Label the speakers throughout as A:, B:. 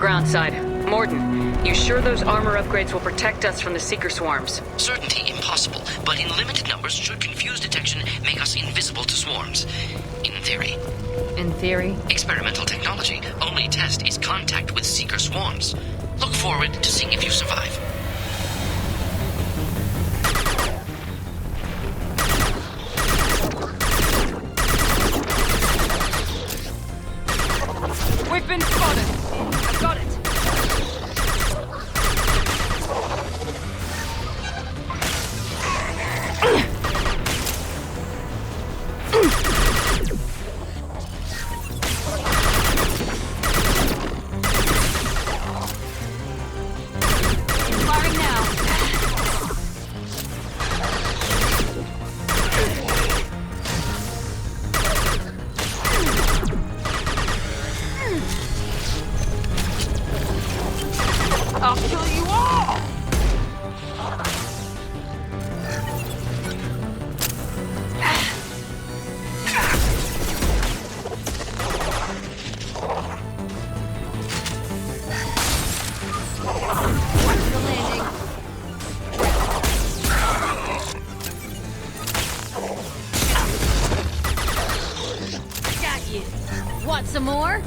A: ground side. Morden, you sure those armor upgrades will protect us from the Seeker swarms?
B: Certainty impossible, but in limited numbers should confuse detection make us invisible to swarms. In theory.
A: In theory?
B: Experimental technology. Only test is contact with Seeker swarms. Look forward to seeing if you survive.
A: We've been spotted! I've got it! Firing now! I'll kill you all! Watch the landing. Got you. Want some more?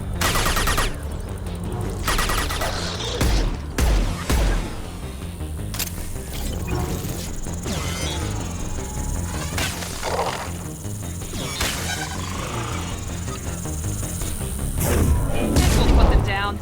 A: We'll put them down.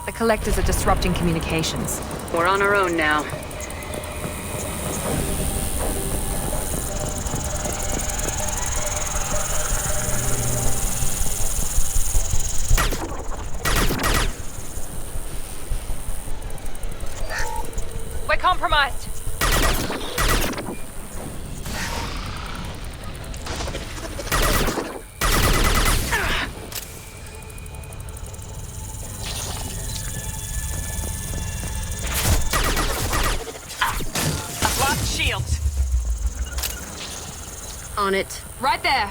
C: The collectors are disrupting communications.
A: We're on our own now.
C: We're compromised.
A: Shields. On it.
C: Right there.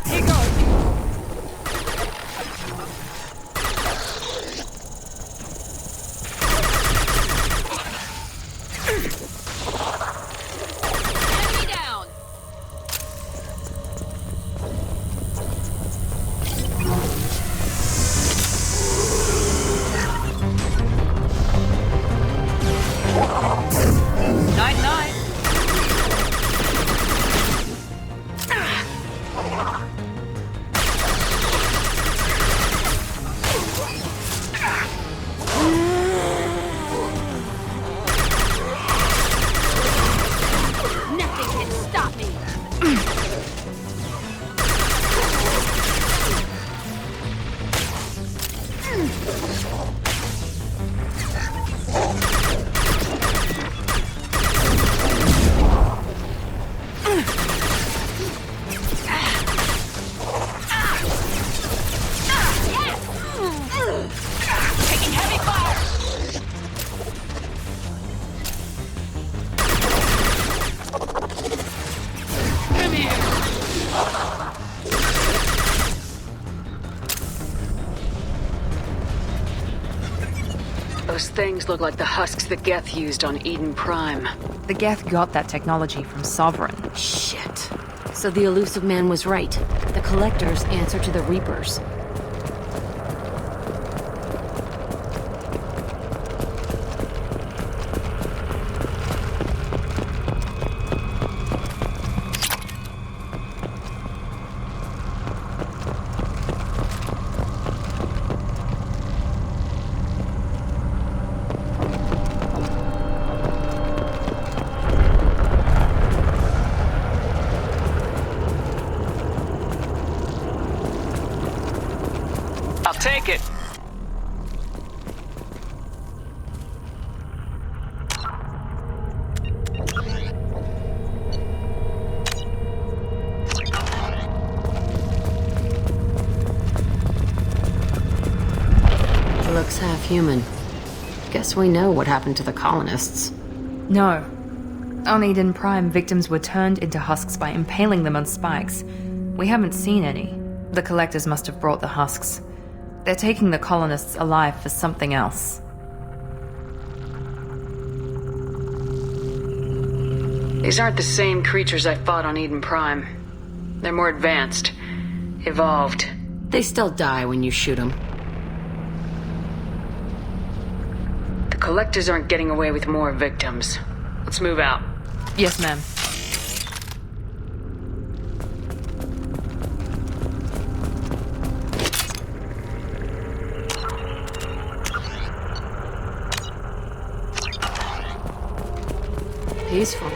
A: Here goes.
C: Enemy down.
A: Night night. Those things look like the husks that Geth used on Eden Prime.
C: The Geth got that technology from Sovereign.
D: Shit. So the elusive man was right. The Collectors answer to the Reapers.
A: I'll take it.
D: Looks half human. Guess we know what happened to the colonists.
C: No. On Eden Prime, victims were turned into husks by impaling them on spikes. We haven't seen any. The Collectors must have brought the husks. They're taking the colonists alive for something else.
A: These aren't the same creatures I fought on Eden Prime. They're more advanced. Evolved.
D: They still die when you shoot them.
A: The Collectors aren't getting away with more victims. Let's move out.
C: Yes, ma'am.
D: Peaceful.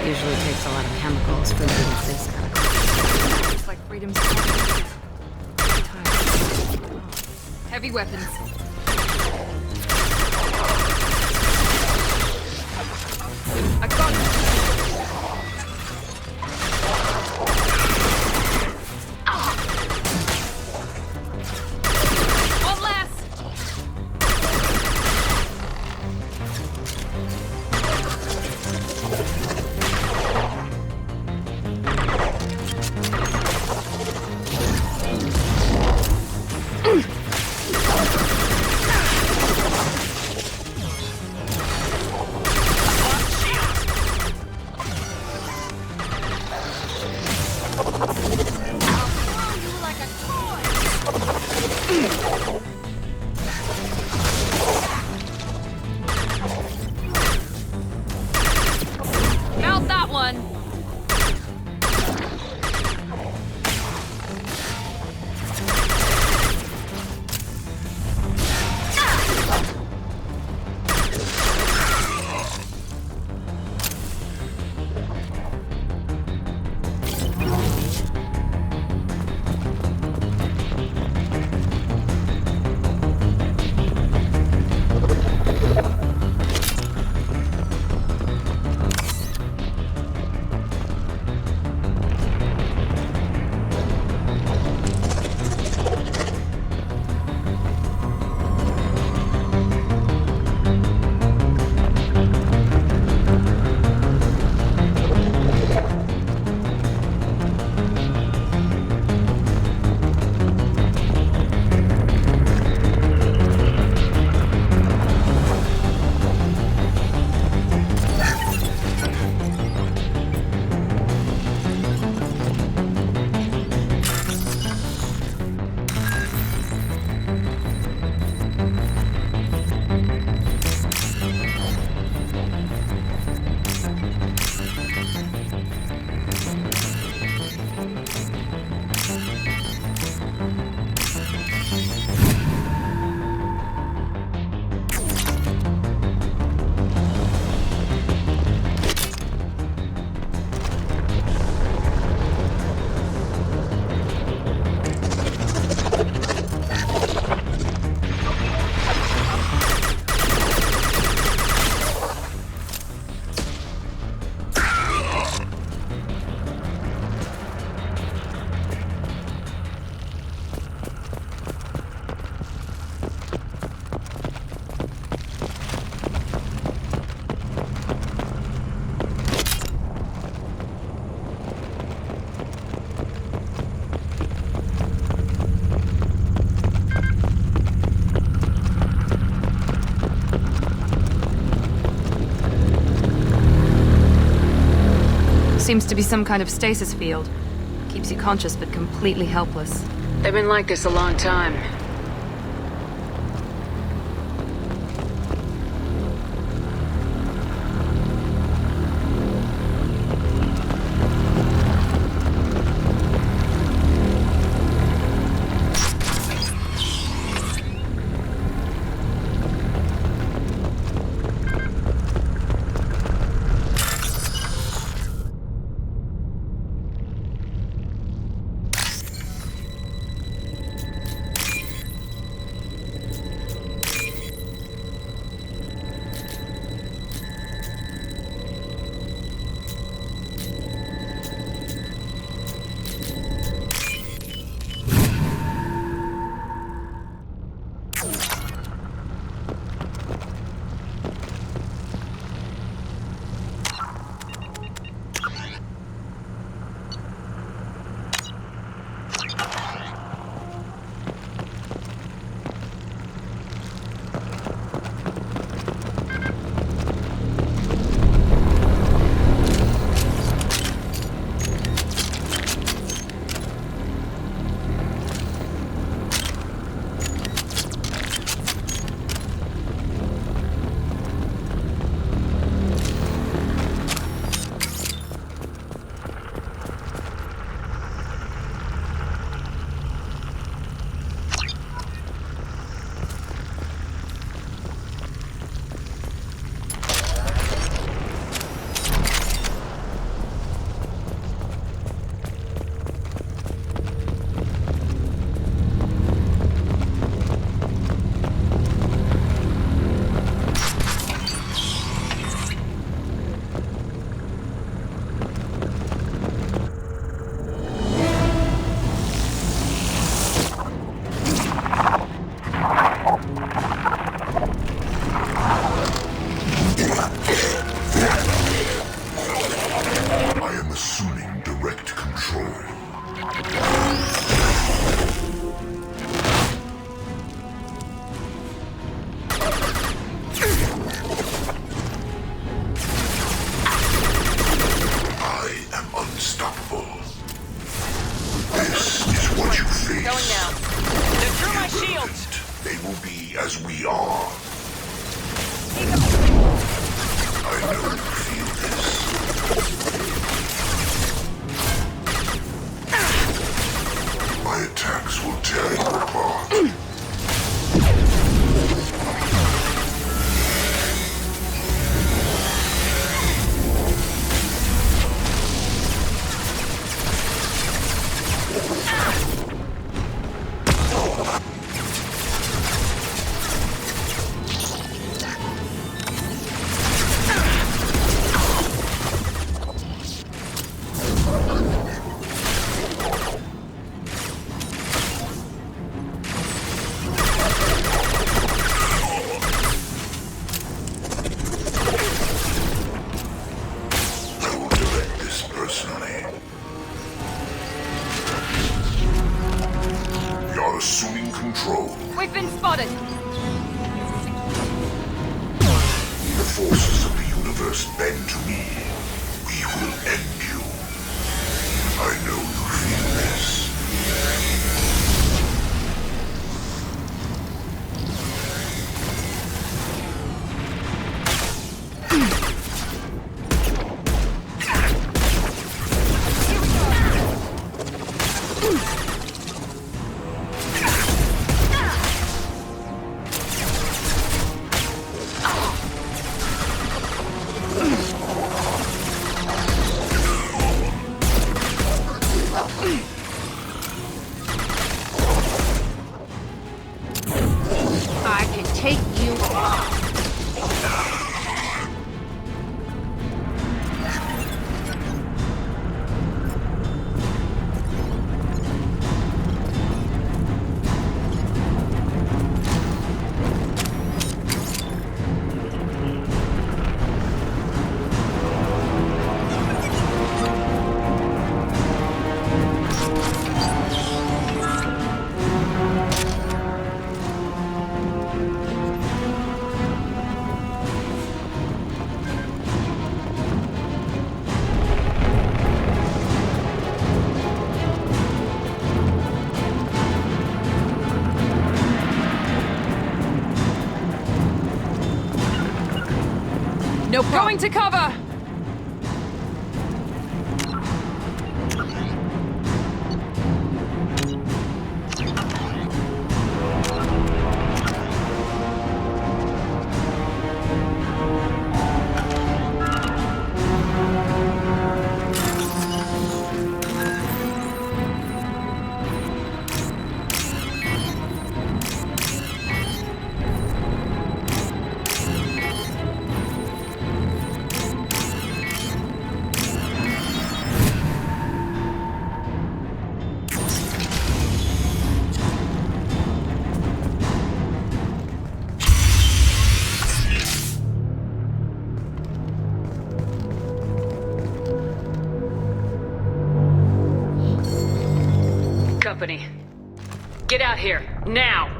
D: Usually takes a lot of chemicals for living with this kind of
C: Looks like freedom's heavy weapons. I got it. One last. Seems to be some kind of stasis field. Keeps you conscious but completely helpless.
A: They've been like this a long time.
E: As we are. I know you feel this. My attacks will tear you apart. Assuming control.
C: We've been spotted!
E: The forces of the universe bend to me. We will end you. I know you feel this.
C: No problem. Going to cover!
A: Company. Get out here, now!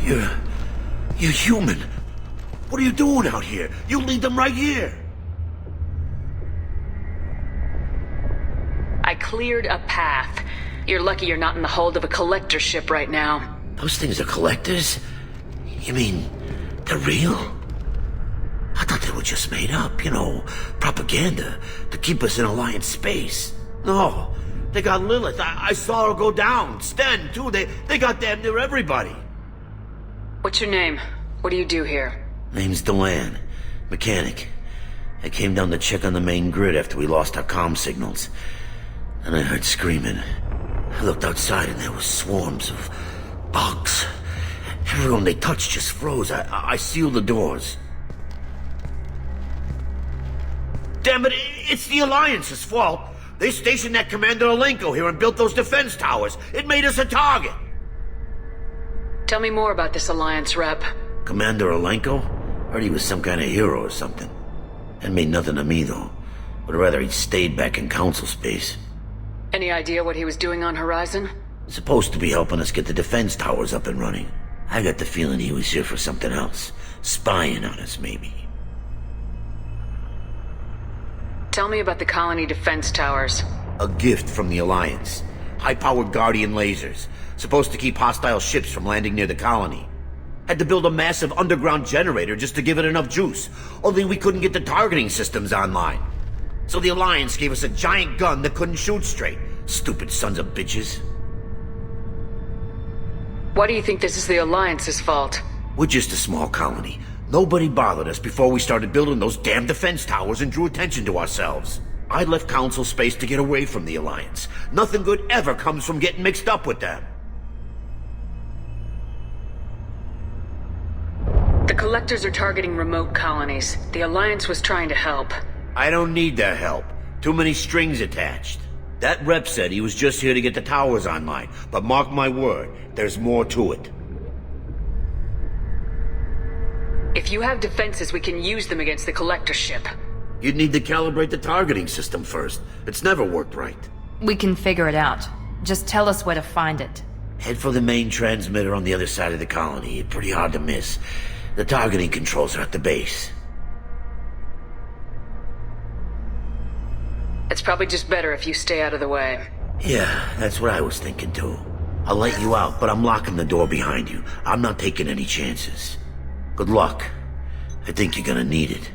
F: You're human. What are you doing out here? You lead them right here.
A: I cleared a path. You're lucky you're not in the hold of a collector ship right now.
F: Those things are collectors? You mean, they're real? I thought they were just made up, you know, propaganda to keep us in Alliance space. No, they got Lilith. I saw her go down. Sten, too. They got damn near everybody.
A: What's your name? What do you do here?
F: Name's Delan. Mechanic. I came down to check on the main grid after we lost our comm signals. And I heard screaming. I looked outside and there was swarms of bugs. Everyone they touched just froze. I sealed the doors. Damn it, it's the Alliance's fault. They stationed that Commander Alenko here and built those defense towers. It made us a target.
A: Tell me more about this Alliance rep.
F: Commander Alenko? Heard he was some kind of hero or something. That made nothing to me, though. Would rather he'd stayed back in Council space.
A: Any idea what he was doing on Horizon?
F: Supposed to be helping us get the defense towers up and running. I got the feeling he was here for something else. Spying on us, maybe.
A: Tell me about the colony defense towers.
F: A gift from the Alliance. High-powered Guardian lasers. Supposed to keep hostile ships from landing near the colony. Had to build a massive underground generator just to give it enough juice. Only we couldn't get the targeting systems online. So the Alliance gave us a giant gun that couldn't shoot straight. Stupid sons of bitches.
A: Why do you think this is the Alliance's fault?
F: We're just a small colony. Nobody bothered us before we started building those damn defense towers and drew attention to ourselves. I left Council space to get away from the Alliance. Nothing good ever comes from getting mixed up with them.
A: The Collectors are targeting remote colonies. The Alliance was trying to help.
F: I don't need their help. Too many strings attached. That rep said he was just here to get the towers online, but mark my word, there's more to it.
A: If you have defenses, we can use them against the Collector ship.
F: You'd need to calibrate the targeting system first. It's never worked right.
C: We can figure it out. Just tell us where to find it.
F: Head for the main transmitter on the other side of the colony. Pretty hard to miss. The targeting controls are at the base.
A: It's probably just better if you stay out of the way.
F: Yeah, that's what I was thinking too. I'll let you out, but I'm locking the door behind you. I'm not taking any chances. Good luck. I think you're gonna need it.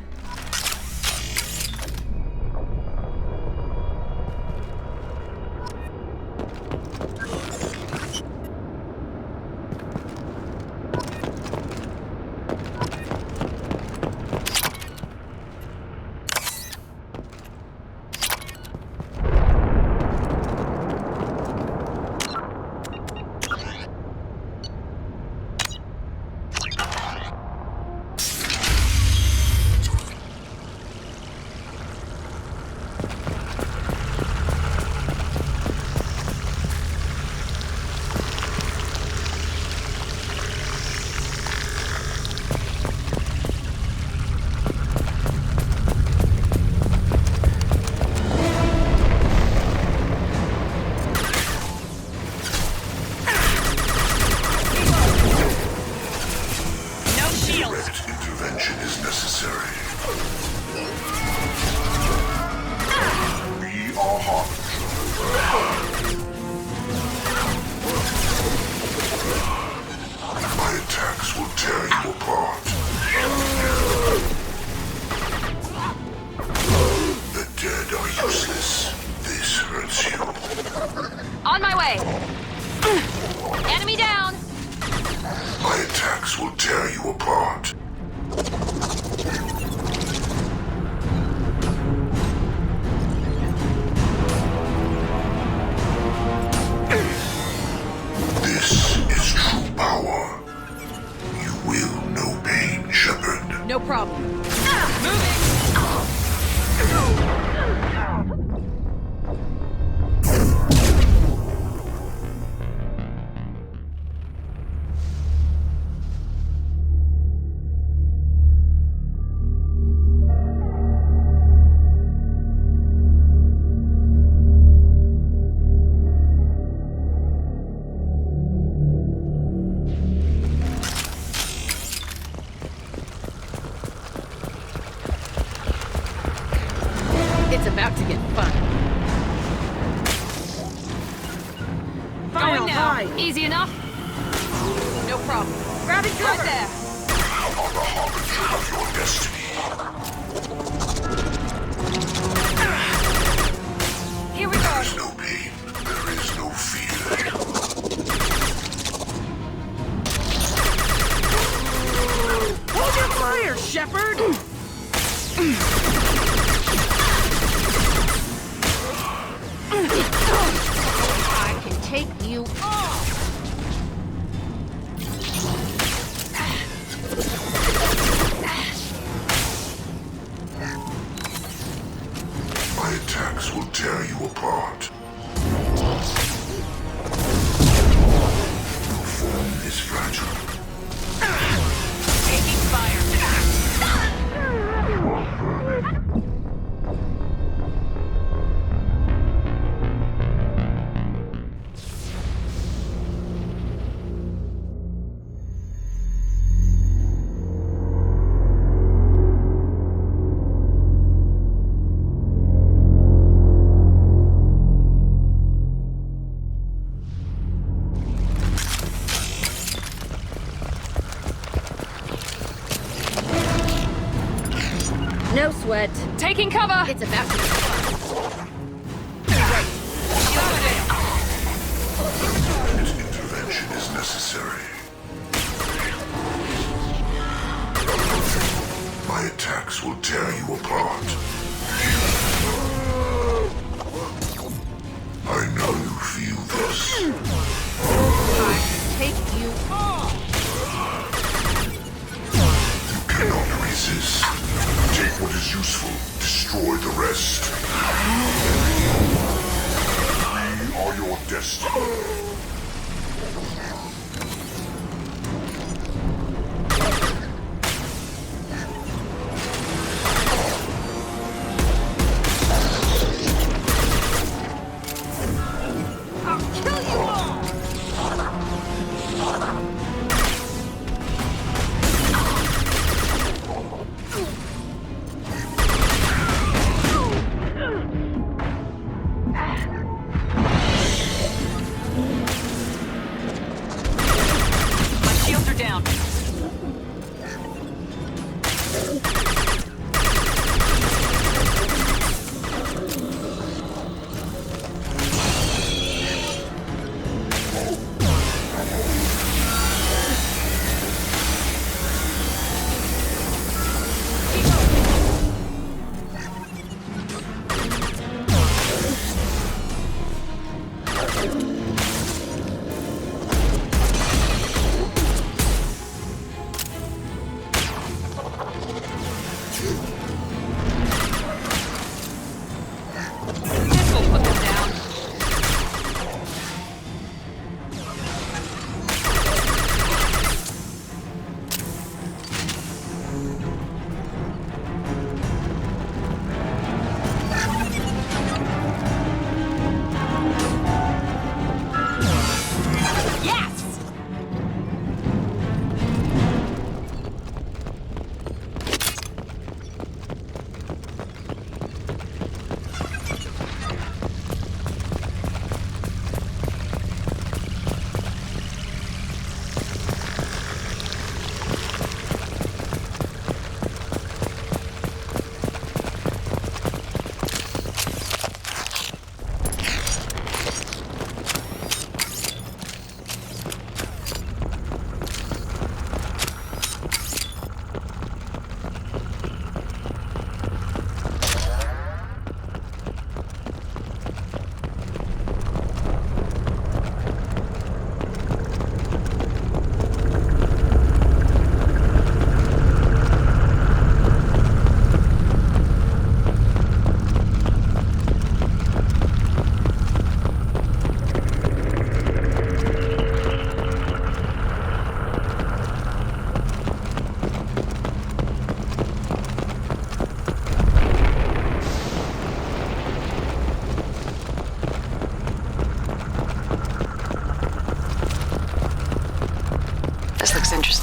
D: On my way! Enemy down!
E: My attacks will tear you apart. This is true power. You will know pain, Shepard.
D: No problem. It's about to get fun. Going now. Easy enough? No problem. Grabbing cover. Right there.
E: On the harbinger of your destiny.
D: Here we go.
E: There is no pain. There is no fear.
D: Hold your fire, Shepard! I can take you off!
E: My attacks will tear you apart. Your form is fragile.
D: Taking fire. No sweat. Taking cover. It's about to be fun.
E: Intervention is necessary. My attacks will tear you apart. I know you feel this.
D: I take you off.
E: You cannot resist. Take what is useful, destroy the rest. We are your destiny.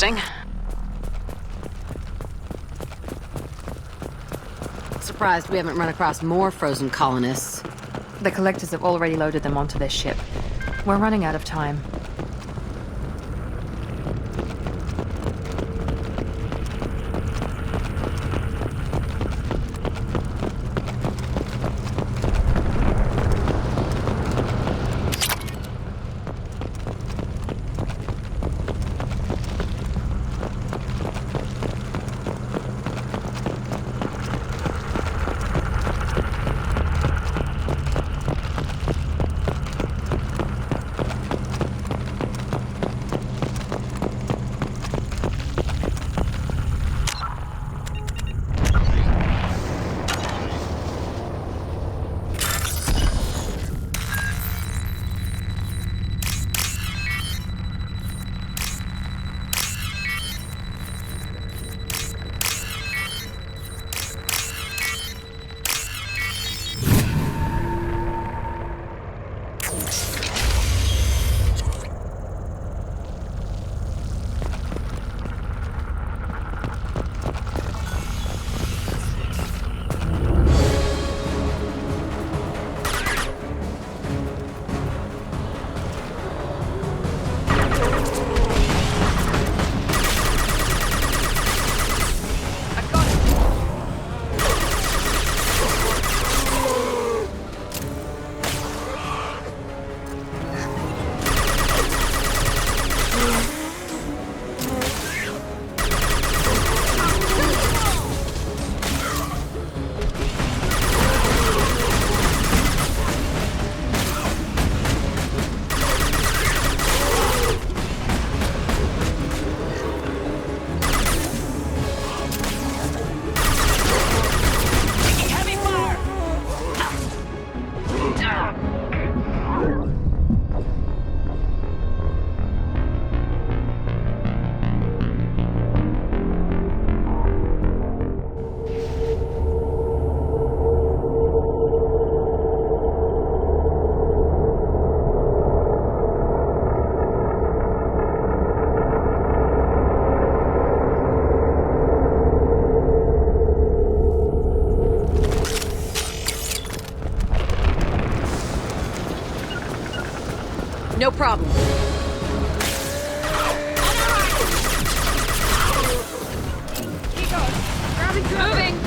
A: interesting.
D: Surprised we haven't run across more frozen colonists.
C: The collectors have already loaded them onto their ship. We're running out of time.
D: No problem.
C: Moving!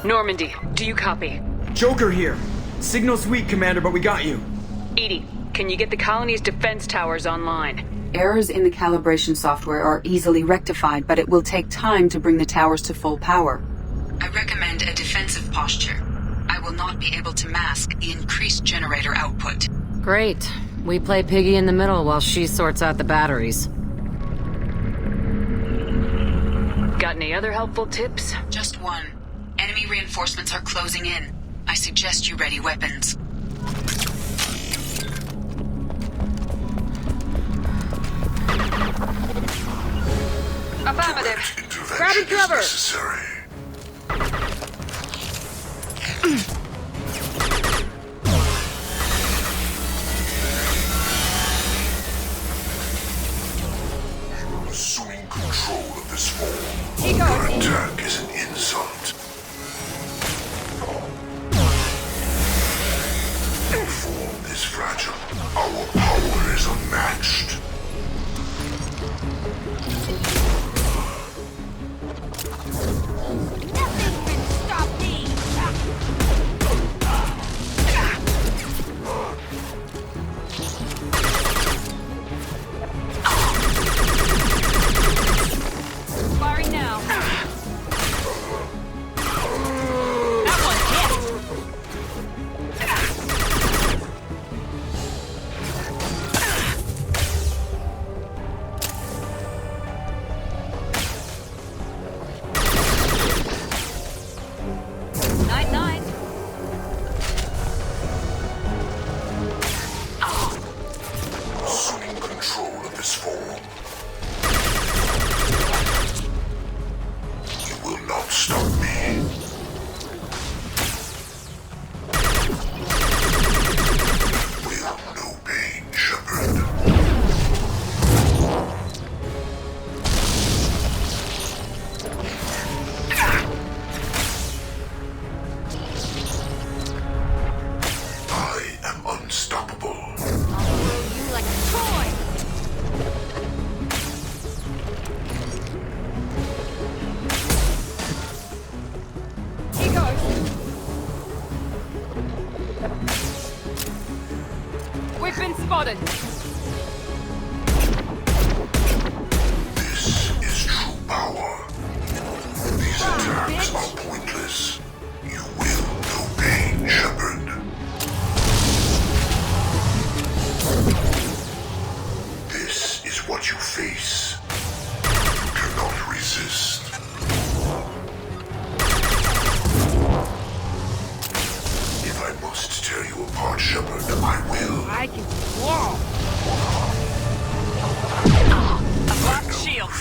A: Normandy, do you copy?
G: Joker here. Signal's weak, Commander, but we got you.
A: Edie, can you get the colony's defense towers online?
H: Errors in the calibration software are easily rectified, but it will take time to bring the towers to full power. I recommend a defensive posture. I will not be able to mask the increased generator output.
D: Great. We play piggy in the middle while she sorts out the batteries.
A: Got any other helpful tips?
H: Just one. Enemy reinforcements are closing in. I suggest you ready weapons.
A: Affirmative. Grabbing cover.
E: Necessary. Assuming control of this form. Your attack is an insult. Your form is fragile. Our power is unmatched.
A: Spotted.
E: This is true power. These attacks are pointless. You will know pain, Shepard. This is what you face. You cannot resist. If I must tear you apart, Shepard, I will.
A: I can walk. A block shield.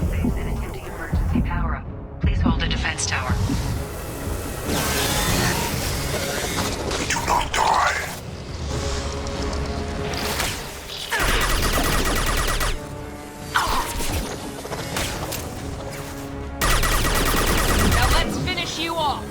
H: Emergency power up. Please hold the defense tower.
E: Do not die.
A: Now let's finish you off.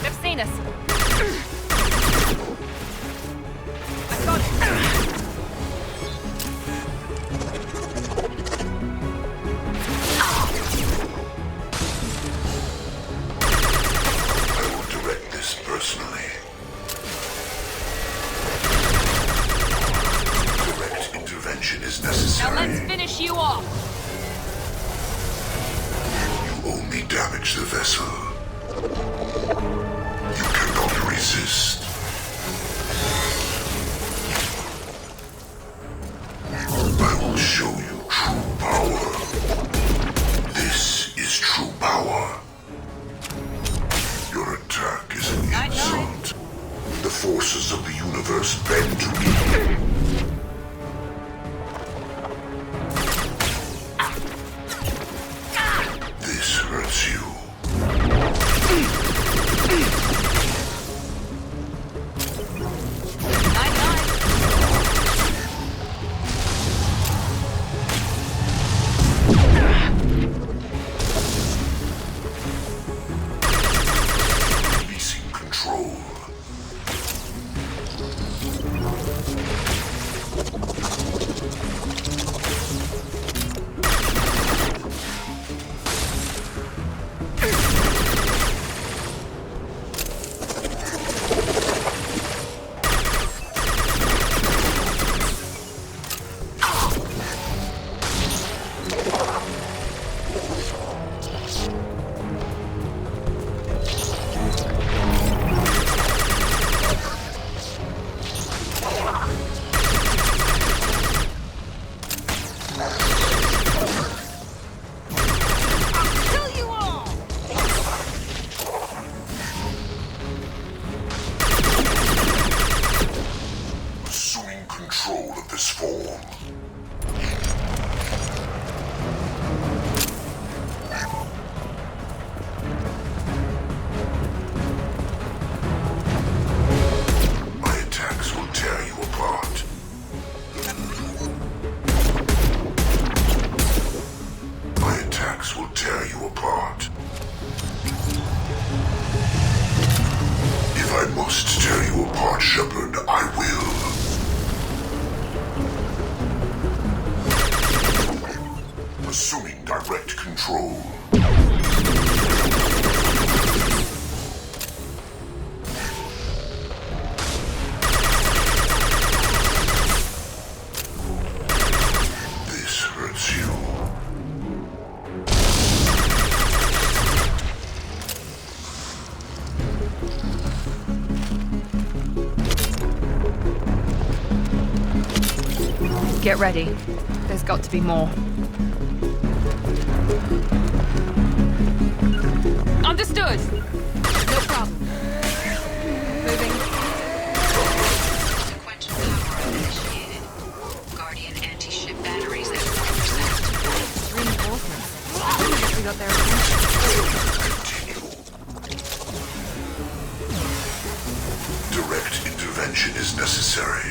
A: They've seen us. I got it.
E: I will direct this personally. Direct intervention is
A: Now
E: necessary.
A: let's finish you off.
E: You only damage the vessel. You cannot resist. I will show you true power. This is true power. Your attack is an insult. The forces of the universe bend to me. This hurts you. assuming direct control. This hurts you.
C: Get ready. There's got to be more. Understood! No problem. Moving.
H: Sequential power initiated. Guardian anti-ship batteries at 100%.
C: Reinforcements. We got their attention.
E: Direct intervention is necessary.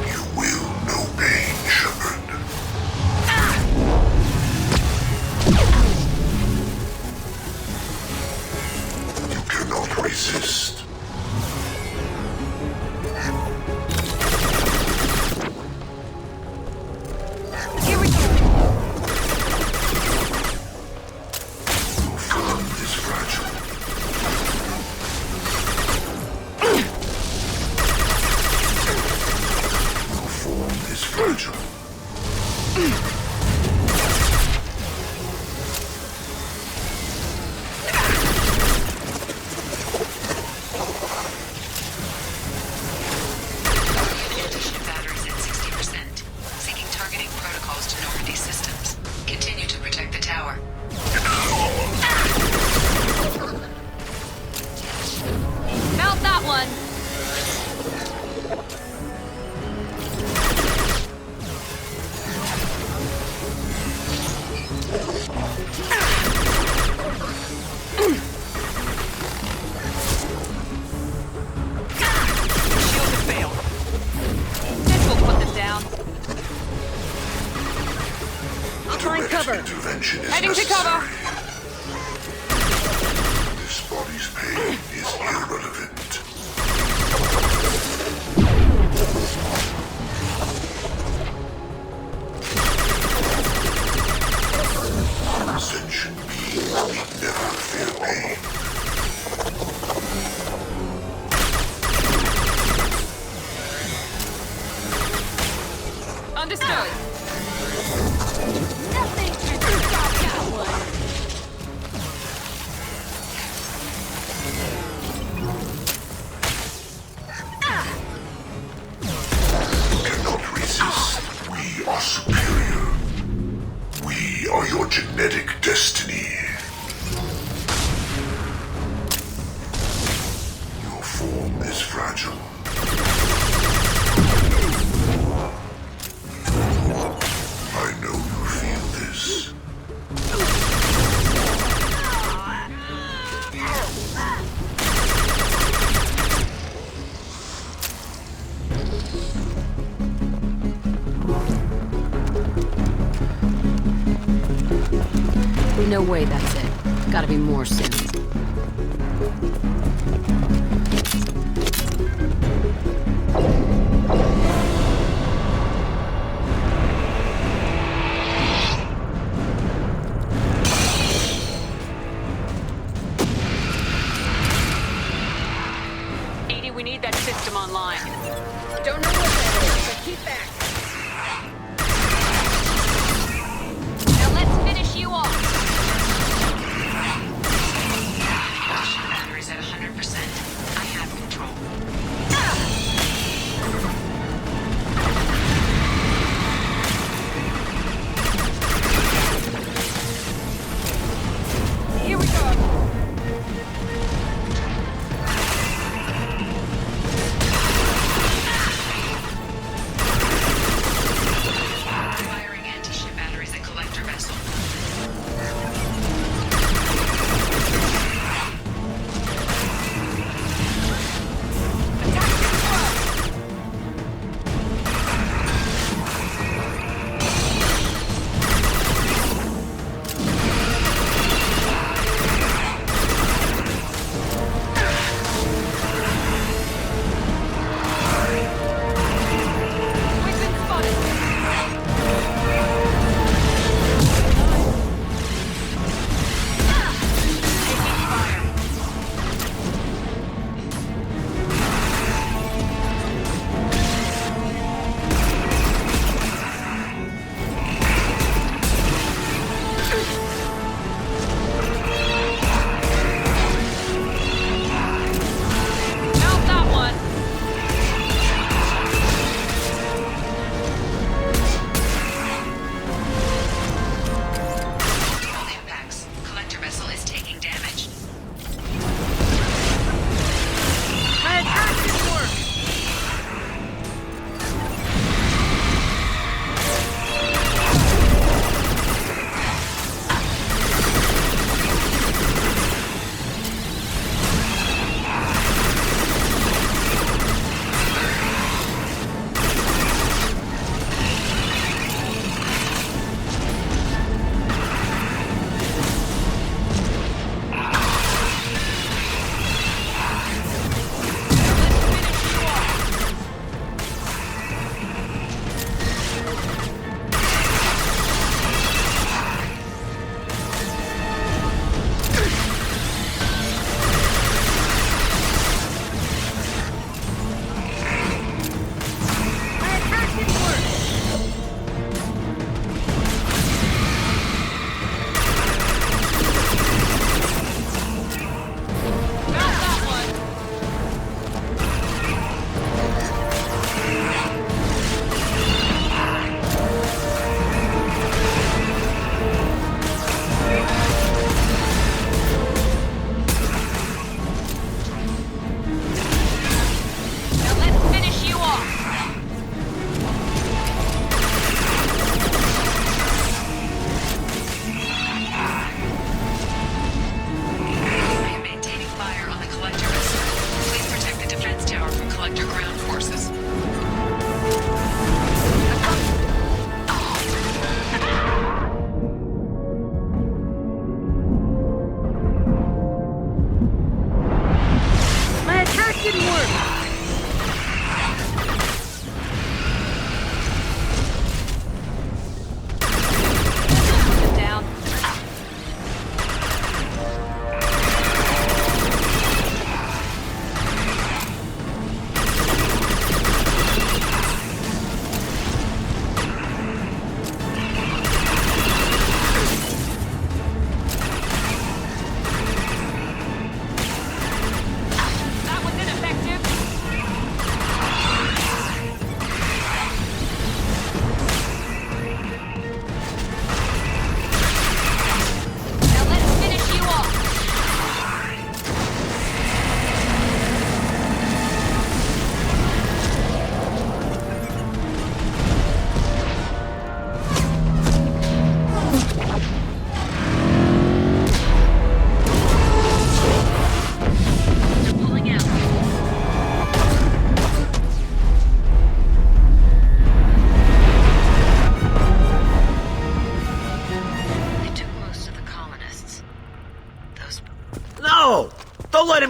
E: You will know pain, Shepard. You cannot resist.
C: Here we go!
E: Your form is fragile. Your form is fragile.
H: Anti-ship batteries at 60%. Seeking targeting protocols to Normandy systems. Continue to protect the tower.
C: Mount that one! Shield has failed. This will put them down. I'll find
E: Direct
C: cover.
E: intervention is
C: Heading to
E: necessary.
C: cover.
E: This body's pain is irrelevant. Sentient beings need never fear pain.
C: Understood.
D: Nothing can stop that one.
E: You cannot resist. We are superior. We are your genetic destiny. Your form is fragile. I know you feel this.
D: No way that's it. Gotta be more soon.
A: Edie, we need that system online.
I: Don't know what that is, but keep back.
C: Now let's finish you off.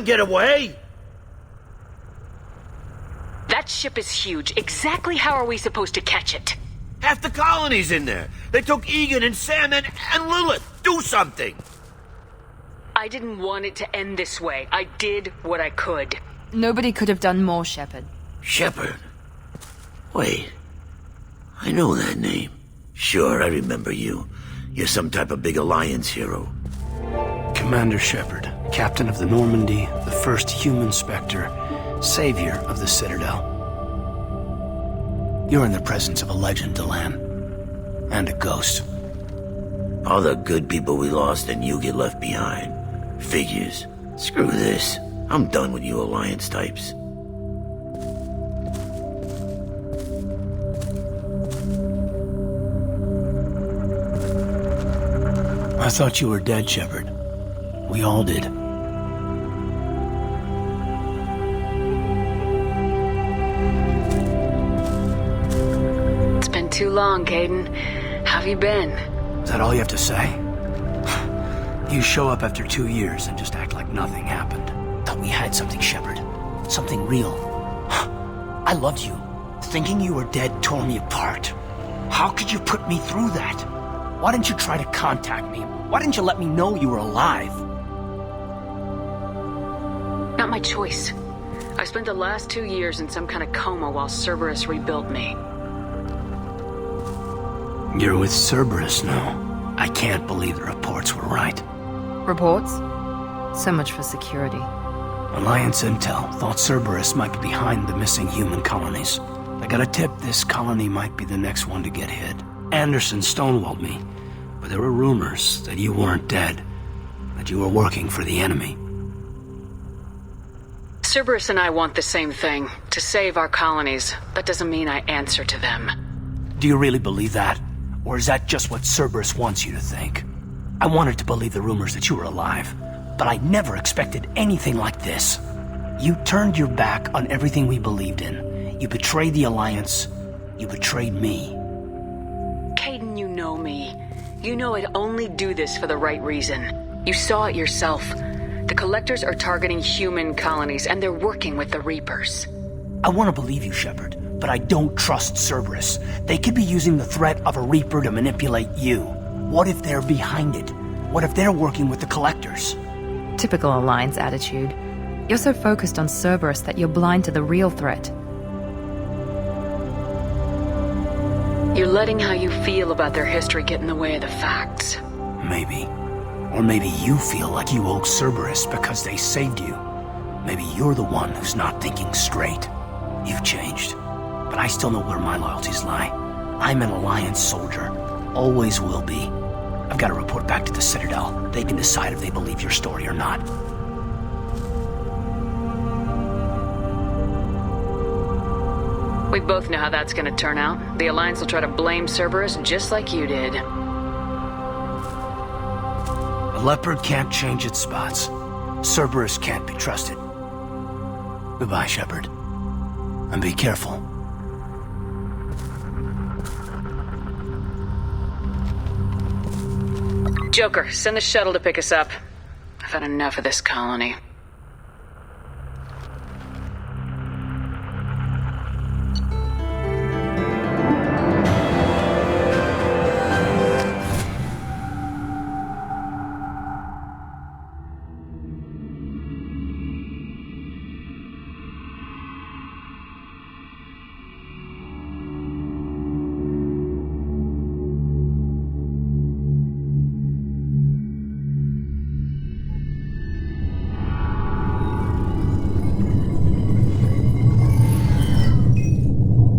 F: get away?
A: That ship is huge. Exactly how are we supposed to catch it?
F: Half the colony's in there. They took Egan and Sam and Lilith. Do something!
A: I didn't want it to end this way. I did what I could.
C: Nobody could have done more, Shepard.
F: Shepard? Wait. I know that name. Sure, I remember you. You're some type of big Alliance hero.
J: Commander Shepard, captain of the Normandy, the first human Spectre, savior of the Citadel. You're in the presence of a legend, Delan. And a ghost.
F: All the good people we lost and you get left behind. Figures. Screw this. I'm done with you Alliance types.
J: I thought you were dead, Shepard. We all did.
A: It's been too long, Caden. How have you been?
J: Is that all you have to say? You show up after 2 years and just act like nothing happened. Thought we had something, Shepard. Something real. I loved you. Thinking you were dead tore me apart. How could you put me through that? Why didn't you try to contact me? Why didn't you let me know you were alive?
A: Not my choice. I spent the last 2 years in some kind of coma while Cerberus rebuilt me.
J: You're with Cerberus now. I can't believe the reports were right.
C: Reports? So much for security.
J: Alliance Intel thought Cerberus might be behind the missing human colonies. I got a tip this colony might be the next one to get hit. Anderson stonewalled me, but there were rumors that you weren't dead, that you were working for the enemy.
A: Cerberus and I want the same thing, to save our colonies. That doesn't mean I answer to them.
J: Do you really believe that? Or is that just what Cerberus wants you to think? I wanted to believe the rumors that you were alive, but I never expected anything like this. You turned your back on everything we believed in. You betrayed the Alliance. You betrayed me.
A: Caden, you know me. You know I'd only do this for the right reason. You saw it yourself. The Collectors are targeting human colonies, and they're working with the Reapers.
J: I want to believe you, Shepard, but I don't trust Cerberus. They could be using the threat of a Reaper to manipulate you. What if they're behind it? What if they're working with the Collectors?
C: Typical Alliance attitude. You're so focused on Cerberus that you're blind to the real threat.
A: You're letting how you feel about their history get in the way of the facts.
J: Maybe. Or maybe you feel like you owe Cerberus because they saved you. Maybe you're the one who's not thinking straight. You've changed. But I still know where my loyalties lie. I'm an Alliance soldier. Always will be. I've got to report back to the Citadel. They can decide if they believe your story or not.
A: We both know how that's gonna turn out. The Alliance will try to blame Cerberus just like you did.
J: A leopard can't change its spots. Cerberus can't be trusted. Goodbye, Shepard. And be careful.
A: Joker, send the shuttle to pick us up. I've had enough of this colony.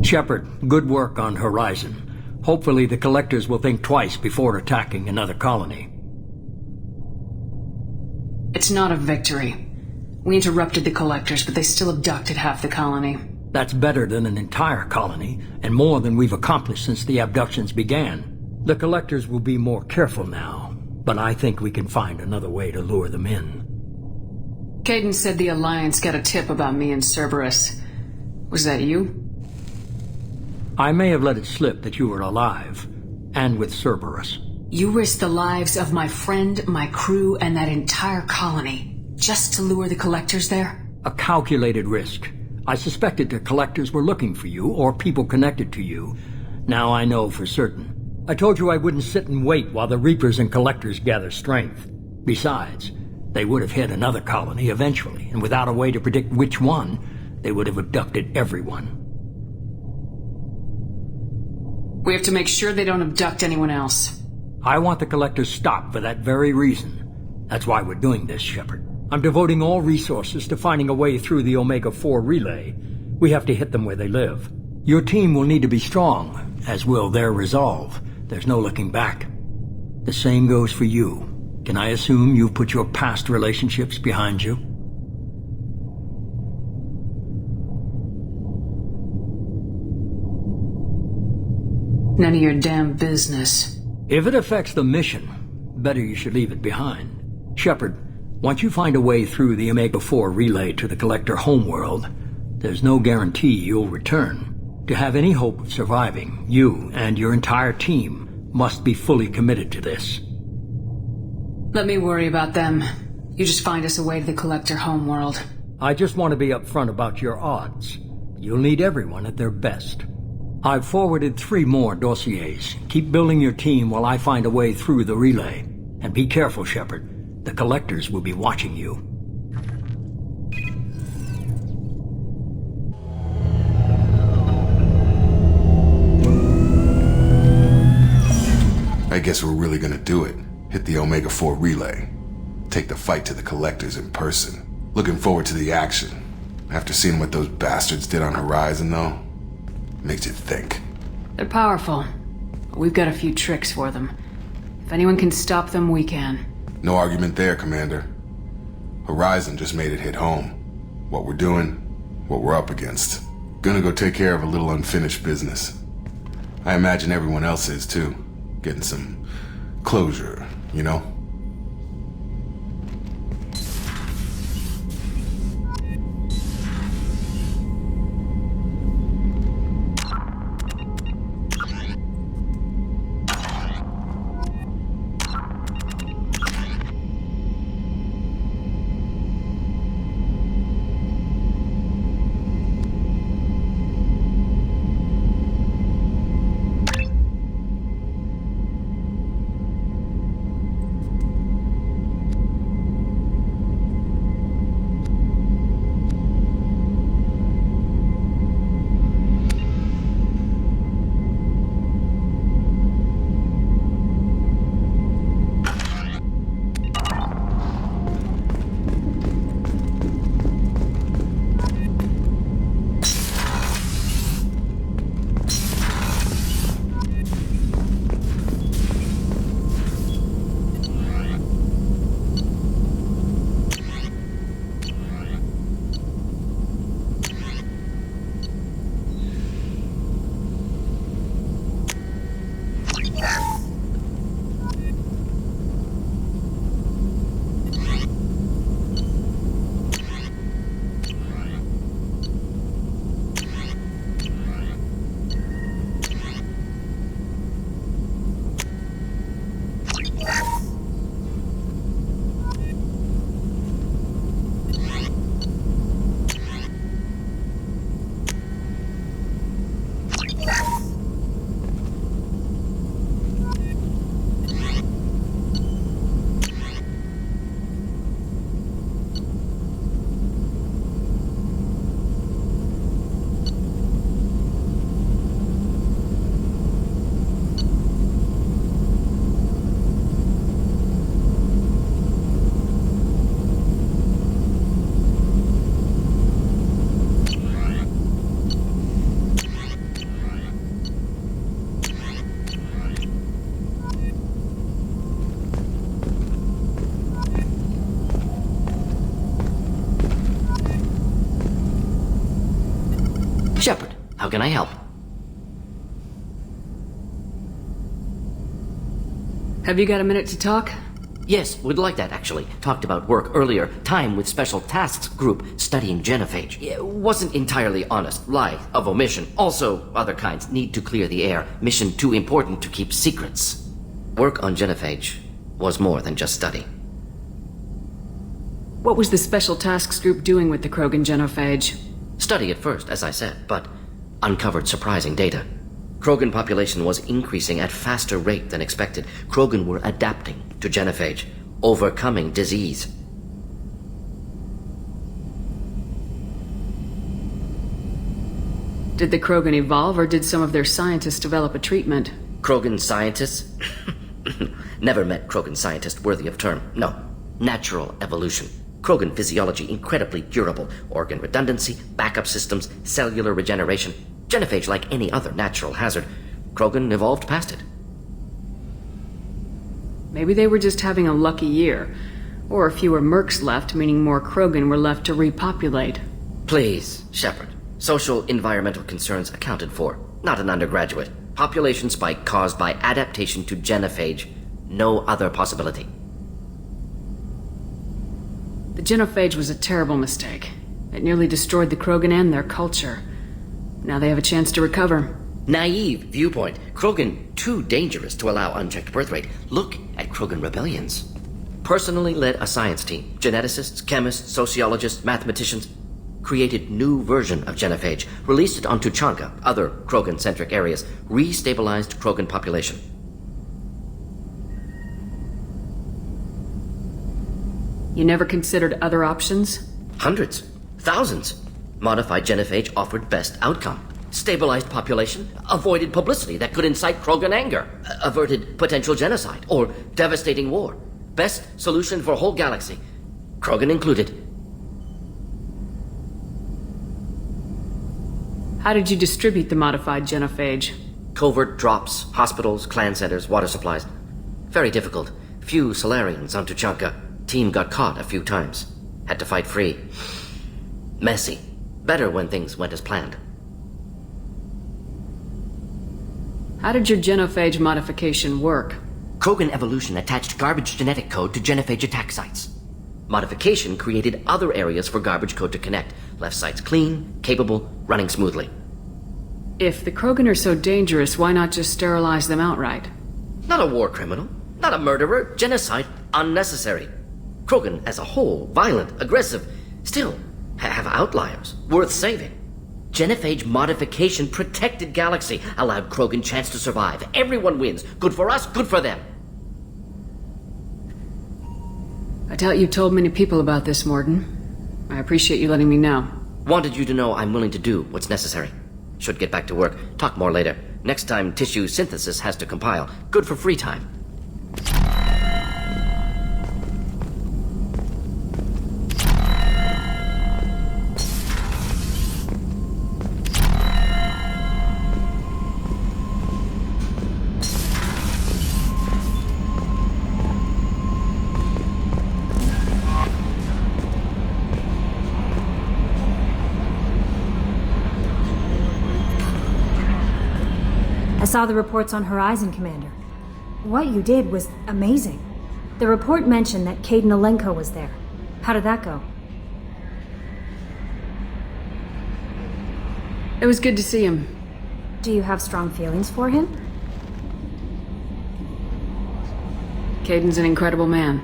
K: Shepard, good work on Horizon. Hopefully the Collectors will think twice before attacking another colony.
A: It's not a victory. We interrupted the Collectors, but they still abducted half the colony.
K: That's better than an entire colony, and more than we've accomplished since the abductions began. The Collectors will be more careful now, but I think we can find another way to lure them in.
A: Caden said the Alliance got a tip about me and Cerberus. Was that you?
K: I may have let it slip that you were alive, and with Cerberus.
A: You risked the lives of my friend, my crew, and that entire colony. Just to lure the collectors there?
K: A calculated risk. I suspected the collectors were looking for you, or people connected to you. Now I know for certain. I told you I wouldn't sit and wait while the Reapers and Collectors gather strength. Besides, they would have hit another colony eventually, and without a way to predict which one, they would have abducted everyone.
A: We have to make sure they don't abduct anyone else.
K: I want the Collectors stopped for that very reason. That's why we're doing this, Shepard. I'm devoting all resources to finding a way through the Omega-4 relay. We have to hit them where they live. Your team will need to be strong, as will their resolve. There's no looking back. The same goes for you. Can I assume you've put your past relationships behind you?
A: None of your damn business.
K: If it affects the mission, better you should leave it behind. Shepard, once you find a way through the Omega-4 relay to the Collector homeworld, there's no guarantee you'll return. To have any hope of surviving, you and your entire team must be fully committed to this.
A: Let me worry about them. You just find us a way to the Collector homeworld.
K: I just want to be upfront about your odds. You'll need everyone at their best. I've forwarded 3 more dossiers. Keep building your team while I find a way through the relay. And be careful, Shepard. The Collectors will be watching you.
E: I guess we're really gonna do it. Hit the Omega-4 relay. Take the fight to the Collectors in person. Looking forward to the action. After seeing what those bastards did on Horizon, though, makes you think.
A: They're powerful. We've got a few tricks for them. If anyone can stop them, we can.
E: No argument there, Commander. Horizon just made it hit home. What we're doing, what we're up against. Gonna go take care of a little unfinished business. I imagine everyone else is, too. Getting some closure, you know?
B: Shepard, how can I help?
A: Have you got a minute to talk?
B: Yes, would like that, actually. Talked about work earlier. Time with Special Tasks Group studying genophage. Yeah, wasn't entirely honest. Lie of omission. Also, other kinds. Need to clear the air. Mission too important to keep secrets. Work on genophage was more than just study.
A: What was the Special Tasks Group doing with the Krogan genophage?
B: Study at first, as I said, but uncovered surprising data. Krogan population was increasing at faster rate than expected. Krogan were adapting to genophage, overcoming disease.
A: Did the Krogan evolve, or did some of their scientists develop a treatment?
B: Krogan scientists? Never met Krogan scientist worthy of term. No. Natural evolution. Krogan physiology incredibly durable. Organ redundancy, backup systems, cellular regeneration. Genophage like any other natural hazard. Krogan evolved past it.
A: Maybe they were just having a lucky year. Or fewer mercs left, meaning more Krogan were left to repopulate.
B: Please, Shepard. Social environmental concerns accounted for. Not an undergraduate. Population spike caused by adaptation to genophage. No other possibility.
A: The genophage was a terrible mistake. It nearly destroyed the Krogan and their culture. Now they have a chance to recover.
B: Naive viewpoint. Krogan too dangerous to allow unchecked birth rate. Look at Krogan rebellions. Personally led a science team. Geneticists, chemists, sociologists, mathematicians. Created new version of genophage. Released it on Tuchanka, other Krogan-centric areas. Restabilized Krogan population.
A: You never considered other options?
B: Hundreds. Thousands. Modified genophage offered best outcome. Stabilized population, avoided publicity that could incite Krogan anger, averted potential genocide or devastating war. Best solution for whole galaxy, Krogan included.
A: How did you distribute the modified genophage?
B: Covert drops, hospitals, clan centers, water supplies. Very difficult. Few Solarians on Tuchanka. Team got caught a few times. Had to fight free. Messy. Better when things went as planned.
A: How did your genophage modification work?
B: Krogan evolution attached garbage genetic code to genophage attack sites. Modification created other areas for garbage code to connect. Left sites clean, capable, running smoothly.
A: If the Krogan are so dangerous, why not just sterilize them outright?
B: Not a war criminal. Not a murderer. Genocide unnecessary. Krogan as a whole, violent, aggressive, still have outliers worth saving. Genophage modification protected Galaxy, allowed Krogan chance to survive. Everyone wins. Good for us, good for them.
A: I doubt you told many people about this, Morden. I appreciate you letting me know.
B: Wanted you to know I'm willing to do what's necessary. Should get back to work. Talk more later. Next time tissue synthesis has to compile. Good for free time.
L: I saw the reports on Horizon, Commander. What you did was amazing. The report mentioned that Kaidan Alenko was there. How did that go?
A: It was good to see him.
L: Do you have strong feelings for him?
A: Kaidan's an incredible man.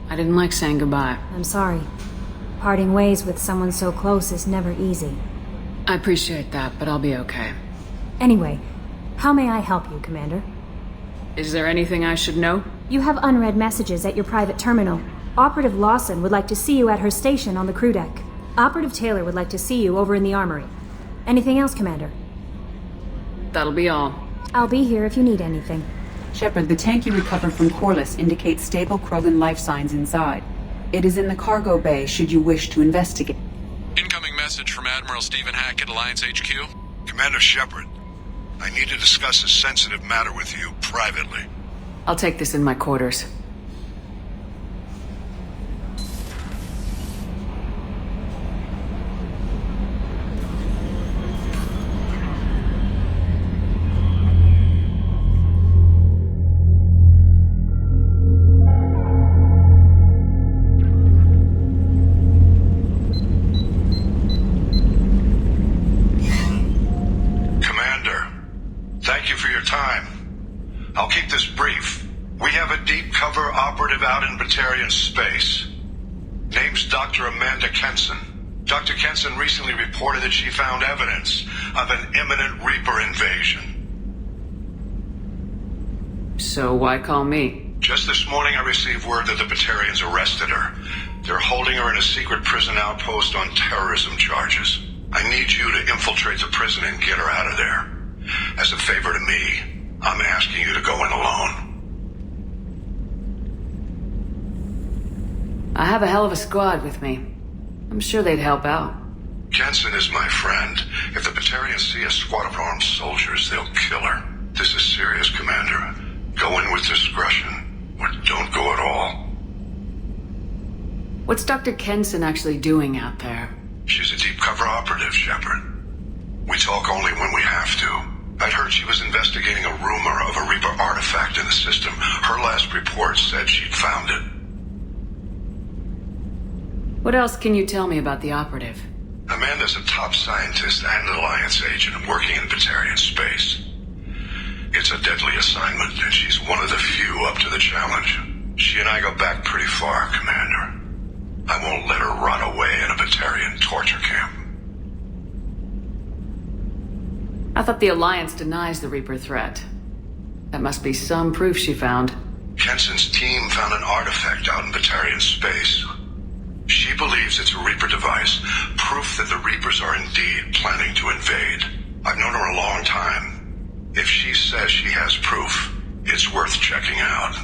A: I didn't like saying goodbye.
L: I'm sorry. Parting ways with someone so close is never easy.
A: I appreciate that, but I'll be okay.
L: Anyway, how may I help you, Commander?
A: Is there anything I should know?
L: You have unread messages at your private terminal. Operative Lawson would like to see you at her station on the crew deck. Operative Taylor would like to see you over in the armory. Anything else, Commander?
A: That'll be all.
L: I'll be here if you need anything.
H: Shepard, the tank you recovered from Corliss indicates stable Krogan life signs inside. It is in the cargo bay should you wish to investigate.
M: Incoming message from Admiral Stephen Hackett, Alliance HQ.
N: Commander Shepard, I need to discuss a sensitive matter with you privately.
A: I'll take this in my quarters.
N: I'll keep this brief. We have a deep cover operative out in Batarian space. Name's Dr. Amanda Kenson. Dr. Kenson recently reported that she found evidence of an imminent Reaper invasion.
A: So why call me?
N: Just this morning I received word that the Batarians arrested her. They're holding her in a secret prison outpost on terrorism charges. I need you to infiltrate the prison and get her out of there. As a favor to me, I'm asking you to go in alone.
A: I have a hell of a squad with me. I'm sure they'd help out.
N: Kenson is my friend. If the Batarians see a squad of armed soldiers, they'll kill her. This is serious, Commander. Go in with discretion, or don't go at all.
A: What's Dr. Kenson actually doing out there?
N: She's a deep cover operative, Shepard. We talk only when we have to. I'd heard she was investigating a rumor of a Reaper artifact in the system. Her last report said she'd found it.
A: What else can you tell me about the operative?
N: Amanda's a top scientist and Alliance agent working in Batarian space. It's a deadly assignment, and she's one of the few up to the challenge. She and I go back pretty far, Commander. I won't let her rot away in a Batarian torture camp.
A: I thought the Alliance denies the Reaper threat. That must be some proof she found.
N: Kenson's team found an artifact out in Batarian space. She believes it's a Reaper device, proof that the Reapers are indeed planning to invade. I've known her a long time. If she says she has proof, it's worth checking out.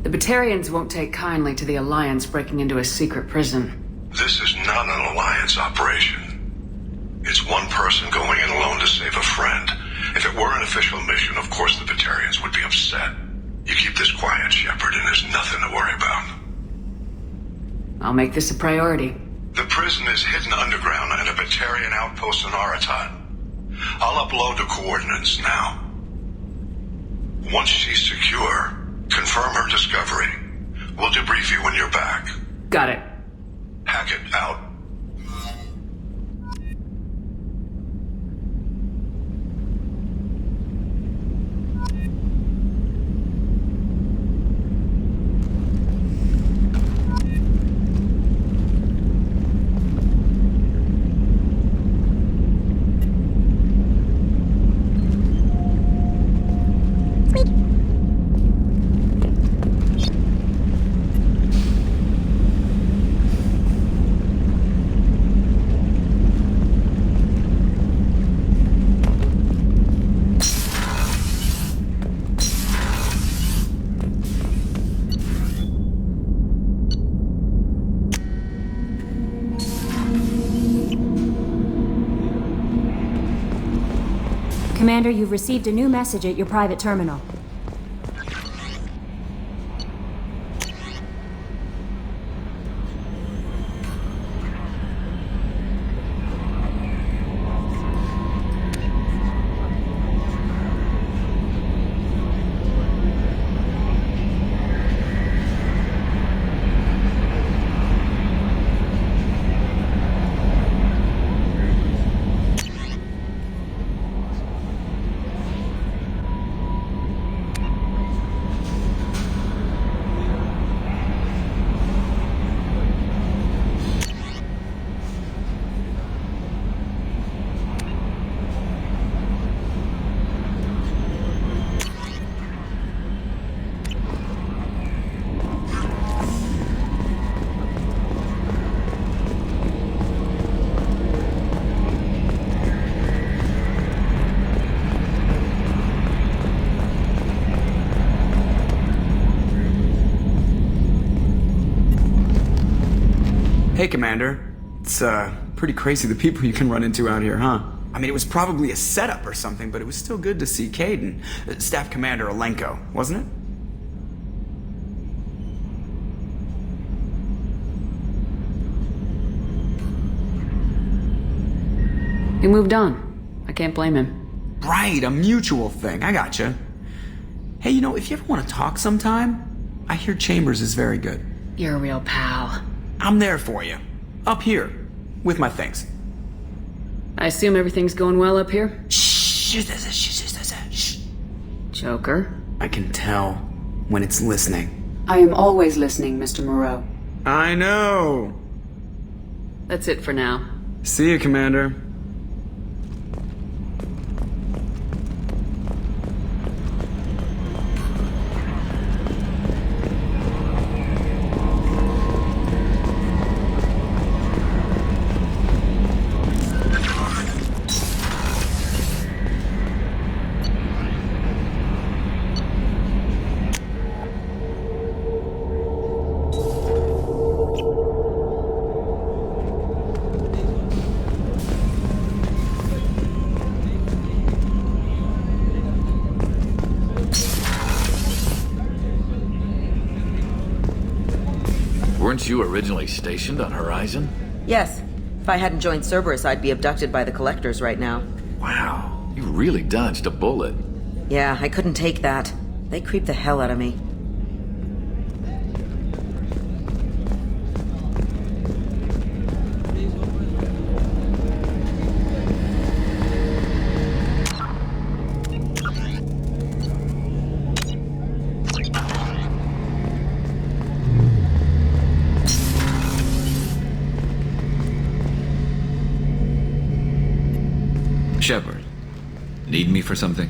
A: The Batarians won't take kindly to the Alliance breaking into a secret prison.
N: This is not an Alliance operation. It's one person going in alone to save a friend. If it were an official mission, of course the Batarians would be upset. You keep this quiet, Shepard, and there's nothing to worry about.
A: I'll make this a priority.
N: The prison is hidden underground at a Batarian outpost in Aratat. I'll upload the coordinates now. Once she's secure, confirm her discovery. We'll debrief you when you're back.
A: Got it.
N: Hackett out.
L: Commander, you've received a new message at your private terminal.
G: Hey, Commander. It's, pretty crazy the people you can run into out here, huh? I mean, it was probably a setup or something, but it was still good to see Caden. Staff Commander Alenko, wasn't it?
A: He moved on. I can't blame him.
G: Right, a mutual thing. I gotcha. Hey, you know, if you ever want to talk sometime, I hear Chambers is very good.
A: You're a real pal.
G: I'm there for you. Up here. With my things.
A: I assume everything's going well up here?
G: Shh.
A: Joker.
G: I can tell when it's listening.
H: I am always listening, Mr. Moreau.
G: I know.
A: That's it for now.
G: See you, Commander.
O: Weren't you originally stationed on Horizon?
P: Yes. If I hadn't joined Cerberus, I'd be abducted by the Collectors right now.
O: Wow, you really dodged a bullet.
P: Yeah, I couldn't take that. They creeped the hell out of me.
Q: Shepard, need me for something?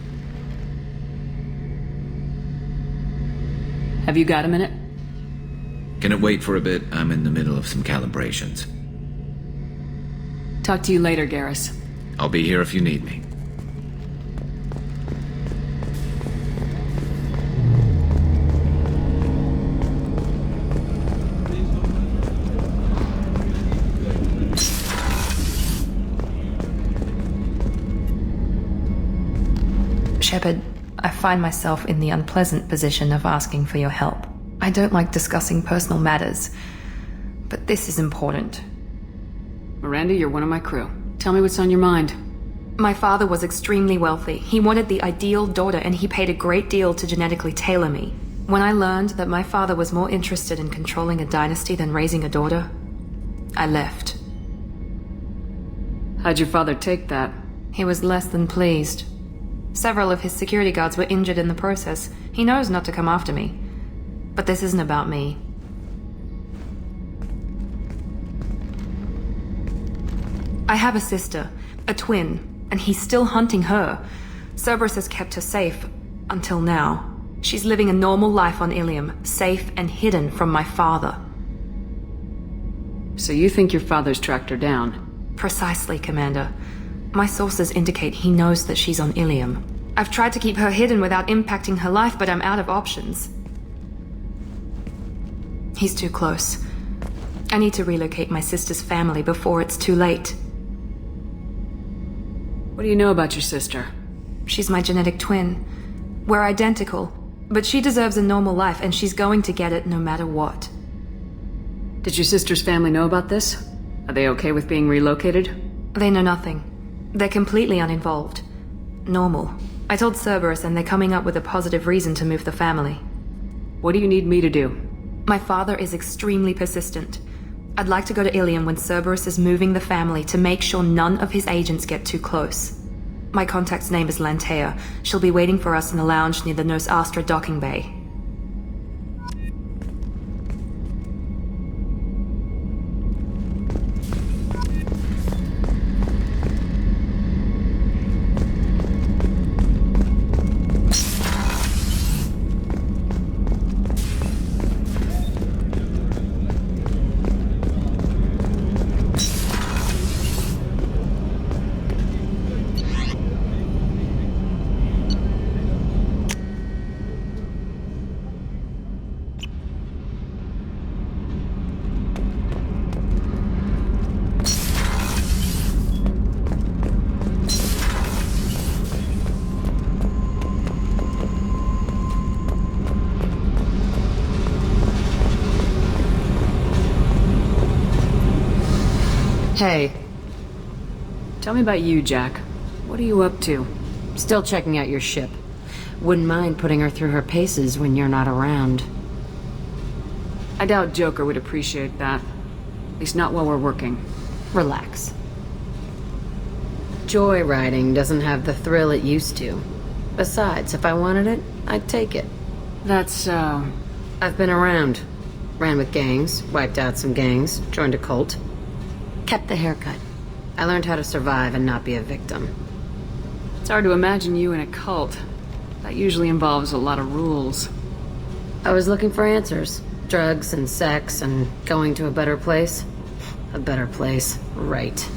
A: Have you got a minute?
Q: Can it wait for a bit? I'm in the middle of some calibrations.
A: Talk to you later, Garrus.
Q: I'll be here if you need me.
C: Shepard, I find myself in the unpleasant position of asking for your help. I don't like discussing personal matters, but this is important.
A: Miranda, you're one of my crew. Tell me what's on your mind.
C: My father was extremely wealthy. He wanted the ideal daughter, and he paid a great deal to genetically tailor me. When I learned that my father was more interested in controlling a dynasty than raising a daughter, I left.
A: How'd your father take that?
C: He was less than pleased. Several of his security guards were injured in the process. He knows not to come after me. But this isn't about me. I have a sister, a twin, and he's still hunting her. Cerberus has kept her safe, until now. She's living a normal life on Ilium, safe and hidden from my father.
A: So you think your father's tracked her down?
C: Precisely, Commander. My sources indicate he knows that she's on Ilium. I've tried to keep her hidden without impacting her life, but I'm out of options. He's too close. I need to relocate my sister's family before it's too late.
A: What do you know about your sister?
C: She's my genetic twin. We're identical, but she deserves a normal life, and she's going to get it no matter what.
A: Did your sister's family know about this? Are they okay with being relocated?
C: They know nothing. They're completely uninvolved. Normal. I told Cerberus, and they're coming up with a positive reason to move the family.
A: What do you need me to do?
C: My father is extremely persistent. I'd like to go to Ilium when Cerberus is moving the family to make sure none of his agents get too close. My contact's name is Lantea. She'll be waiting for us in the lounge near the Nos Astra docking bay.
A: Hey. Tell me about you, Jack. What are you up to?
D: Still checking out your ship. Wouldn't mind putting her through her paces when you're not around.
A: I doubt Joker would appreciate that. At least not while we're working.
D: Relax. Joyriding doesn't have the thrill it used to. Besides, if I wanted it, I'd take it.
A: That's,
D: I've been around. Ran with gangs, wiped out some gangs, joined a cult. Kept the haircut. I learned how to survive and not be a victim.
C: It's hard to imagine you in a cult. That usually involves a lot of rules.
D: I was looking for answers. Drugs and sex and going to a better place. A better place, right.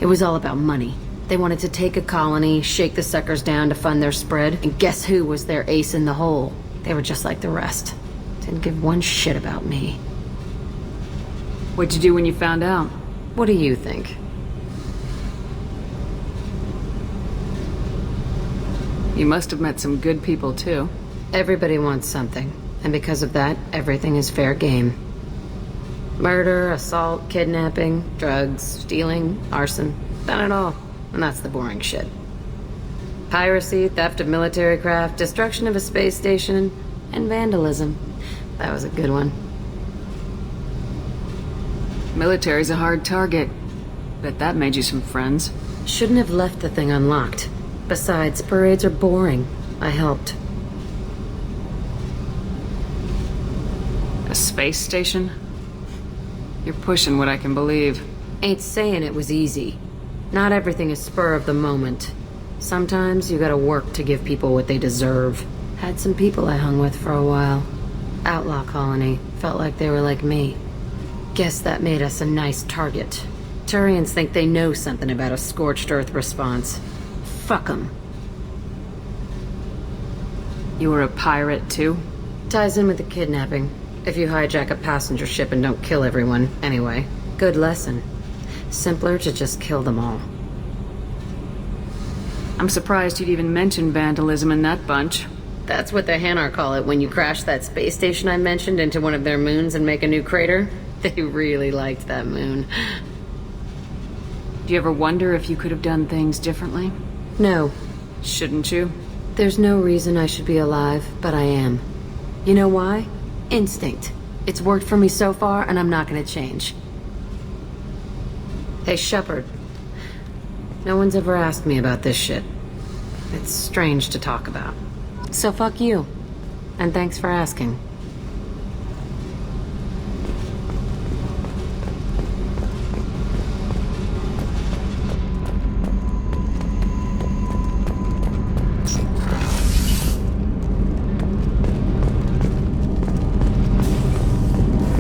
D: It was all about money. They wanted to take a colony, shake the suckers down to fund their spread, and guess who was their ace in the hole? They were just like the rest. Didn't give one shit about me.
C: What'd you do when you found out?
D: What do you think?
C: You must have met some good people, too.
D: Everybody wants something, and because of that, everything is fair game. Murder, assault, kidnapping, drugs, stealing, arson, done it all. And that's the boring shit. Piracy, theft of military craft, destruction of a space station, and vandalism. That was a good one.
C: Military's a hard target. Bet that made you some friends.
D: Shouldn't have left the thing unlocked. Besides, parades are boring. I helped.
C: A space station? You're pushing what I can believe.
D: Ain't saying it was easy. Not everything is spur of the moment. Sometimes you gotta work to give people what they deserve. Had some people I hung with for a while. Outlaw colony. Felt like they were like me. Guess that made us a nice target. Turians think they know something about a scorched earth response. Fuck 'em.
C: You were a pirate, too?
D: Ties in with the kidnapping. If you hijack a passenger ship and don't kill everyone, anyway. Good lesson. Simpler to just kill them all.
C: I'm surprised you'd even mention vandalism in that bunch.
D: That's what the Hanar call it when you crash that space station I mentioned into one of their moons and make a new crater. They really liked that moon.
C: Do you ever wonder if you could have done things differently?
D: No.
C: Shouldn't you?
D: There's no reason I should be alive, but I am. You know why? Instinct. It's worked for me so far, and I'm not gonna change. Hey, Shepard. No one's ever asked me about this shit. It's strange to talk about. So fuck you. And thanks for asking.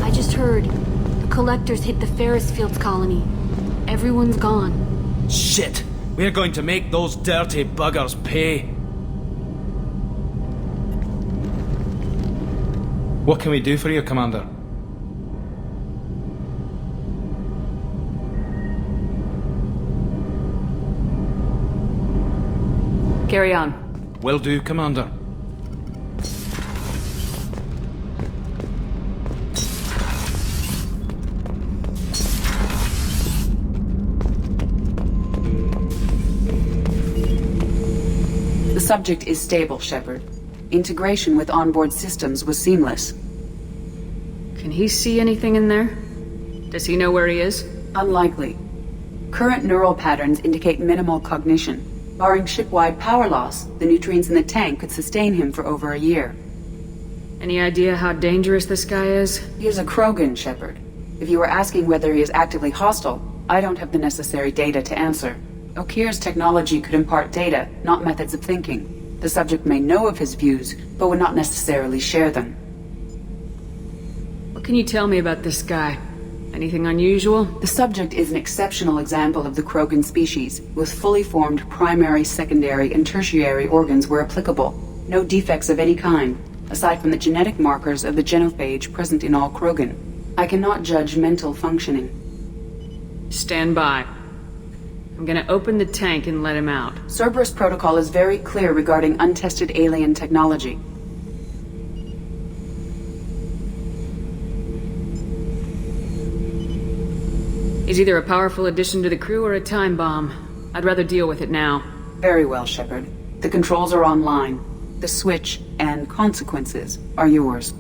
L: I just heard. The collectors hit the Ferris Fields colony. Everyone's gone.
R: Shit! We're going to make those dirty buggers pay. What can we do for you, Commander?
C: Carry on.
R: Will do, Commander.
H: The subject is stable, Shepard. Integration with onboard systems was seamless.
C: Can he see anything in there? Does he know where he is?
H: Unlikely. Current neural patterns indicate minimal cognition. Barring ship-wide power loss, the nutrients in the tank could sustain him for over a year.
C: Any idea how dangerous this guy is?
H: He is a Krogan, Shepard. If you were asking whether he is actively hostile, I don't have the necessary data to answer. Okir's technology could impart data, not methods of thinking. The subject may know of his views, but would not necessarily share them.
C: What can you tell me about this guy? Anything unusual?
H: The subject is an exceptional example of the Krogan species, with fully formed primary, secondary, and tertiary organs where applicable. No defects of any kind, aside from the genetic markers of the genophage present in all Krogan. I cannot judge mental functioning.
C: Stand by. I'm gonna open the tank and let him out.
H: Cerberus protocol is very clear regarding untested alien technology.
C: He's either a powerful addition to the crew or a time bomb. I'd rather deal with it now.
H: Very well, Shepard. The controls are online. The switch and consequences are yours.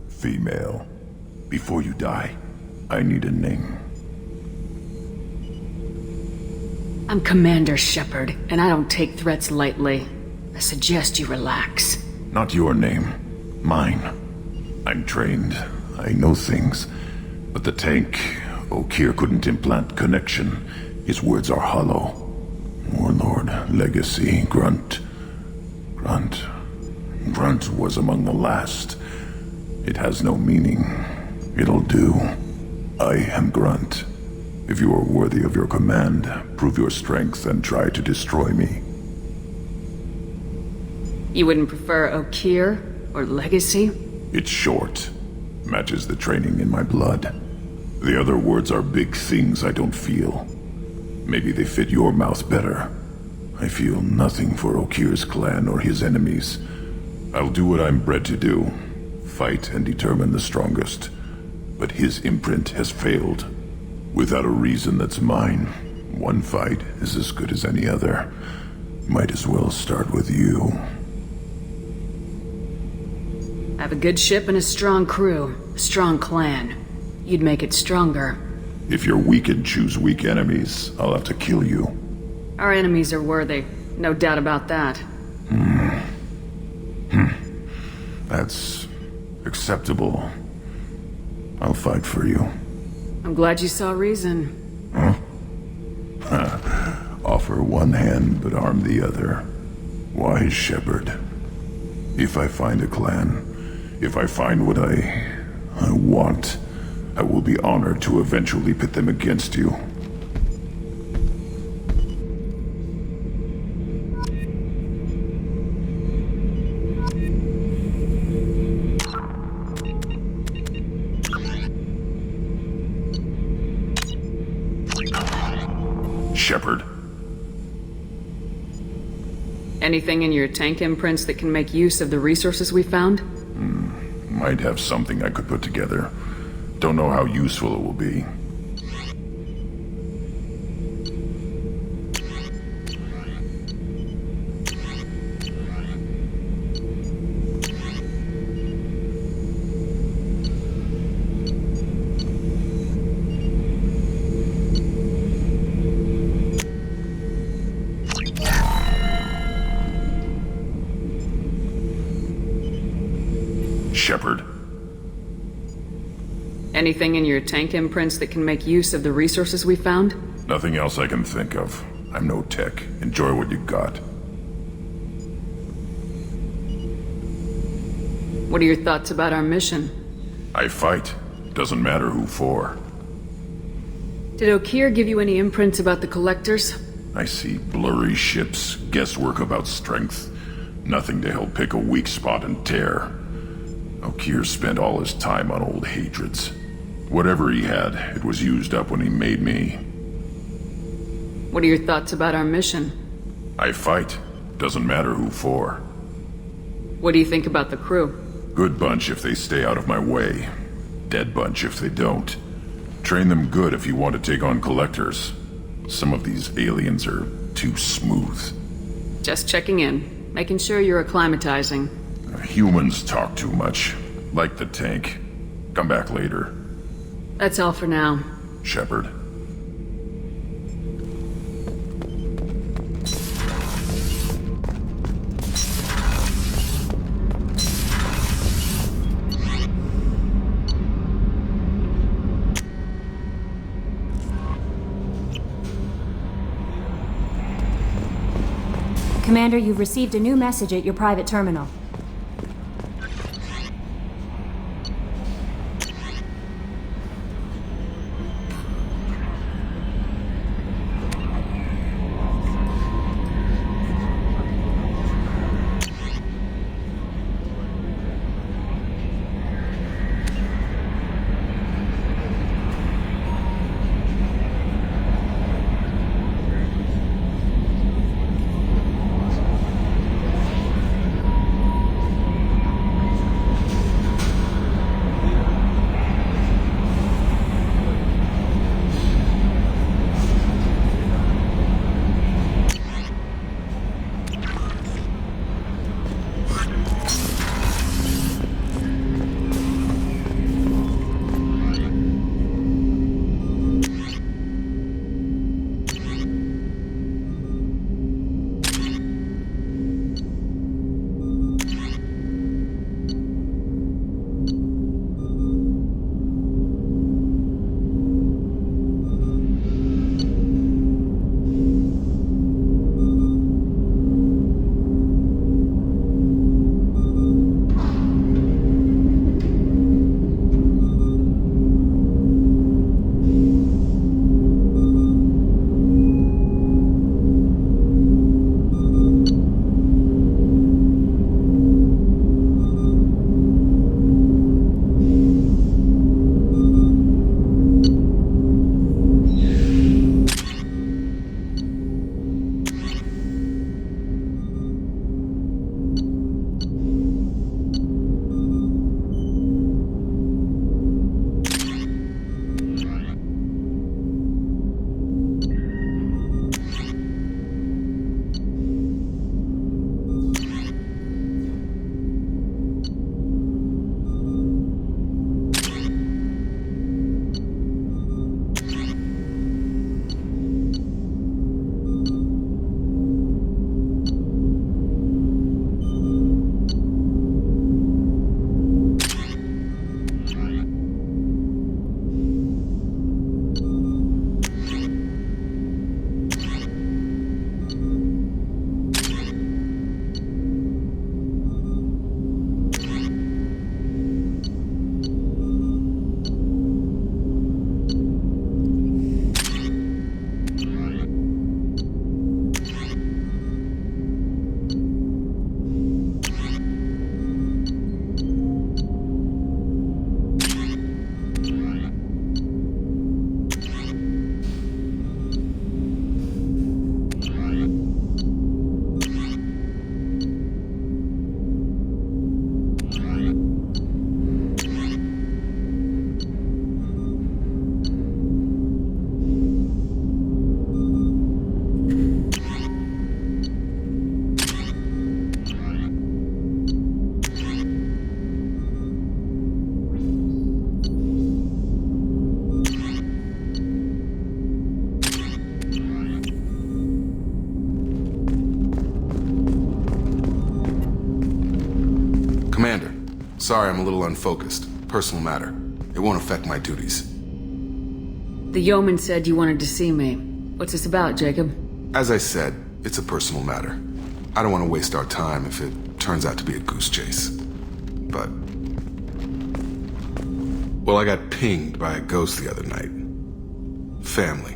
N: Female. Before you die, I need a name.
A: I'm Commander Shepard, and I don't take threats lightly. I suggest you relax.
N: Not your name. Mine. I'm trained. I know things. But the tank, O'Keer couldn't implant connection. His words are hollow. Warlord, Legacy, Grunt. Grunt was among the last. It has no meaning. It'll do. I am Grunt. If you are worthy of your command, prove your strength and try to destroy me.
A: You wouldn't prefer O'Keer or Legacy?
N: It's short. Matches the training in my blood. The other words are big things I don't feel. Maybe they fit your mouth better. I feel nothing for O'Keer's clan or his enemies. I'll do what I'm bred to do. Fight and determine the strongest. But his imprint has failed. Without a reason that's mine, one fight is as good as any other. Might as well start with you.
A: I have a good ship and a strong crew. A strong clan. You'd make it stronger.
N: If you're weak and choose weak enemies, I'll have to kill you.
A: Our enemies are worthy. No doubt about that.
N: That's acceptable. I'll fight for you.
A: I'm glad you saw reason.
N: Huh? Offer one hand, but arm the other. Wise Shepard. If I find a clan, if I find what I want, I will be honored to eventually pit them against you. Shepard.
A: Anything in your tank imprints that can make use of the resources we found?
N: Might have something I could put together. Don't know how useful it will be. Shepard.
A: Anything in your tank imprints that can make use of the resources we found?
N: Nothing else I can think of. I'm no tech. Enjoy what you got.
A: What are your thoughts about our mission?
N: I fight. Doesn't matter who for.
A: Did O'Keer give you any imprints about the Collectors?
N: I see blurry ships, guesswork about strength. Nothing to help pick a weak spot and tear. O'Keer spent all his time on old hatreds. Whatever he had, it was used up when he made me.
A: What are your thoughts about our mission?
N: I fight. Doesn't matter who for.
A: What do you think about the crew?
N: Good bunch if they stay out of my way. Dead bunch if they don't. Train them good if you want to take on Collectors. Some of these aliens are too smooth.
A: Just checking in. Making sure you're acclimatizing.
N: Humans talk too much. Like the tank. Come back later.
A: That's all for now.
N: Shepard.
L: Commander, you've received a new message at your private terminal.
E: Commander, sorry I'm a little unfocused. Personal matter. It won't affect my duties.
A: The yeoman said you wanted to see me. What's this about, Jacob?
E: As I said, it's a personal matter. I don't want to waste our time if it turns out to be a goose chase. But... well, I got pinged by a ghost the other night. Family.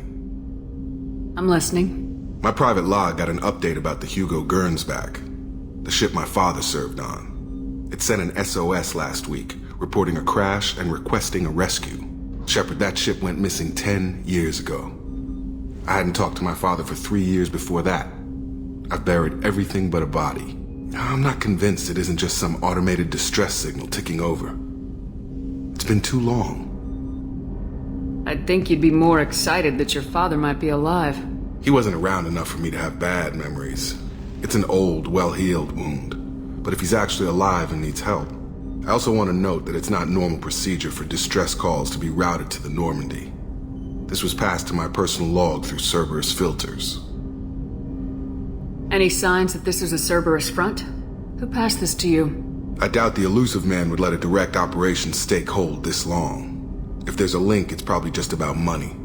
A: I'm listening.
E: My private log got an update about the Hugo Gernsback, the ship my father served on. It sent an SOS last week, reporting a crash and requesting a rescue. Shepard, that ship went missing 10 years ago. I hadn't talked to my father for 3 years before that. I've buried everything but a body. I'm not convinced it isn't just some automated distress signal ticking over. It's been too long.
A: I'd think you'd be more excited that your father might be alive.
E: He wasn't around enough for me to have bad memories. It's an old, well-healed wound. But if he's actually alive and needs help, I also want to note that it's not normal procedure for distress calls to be routed to the Normandy. This was passed to my personal log through Cerberus filters.
A: Any signs that this is a Cerberus front? Who passed this to you?
E: I doubt the elusive man would let a direct operations stake hold this long. If there's a link, it's probably just about money.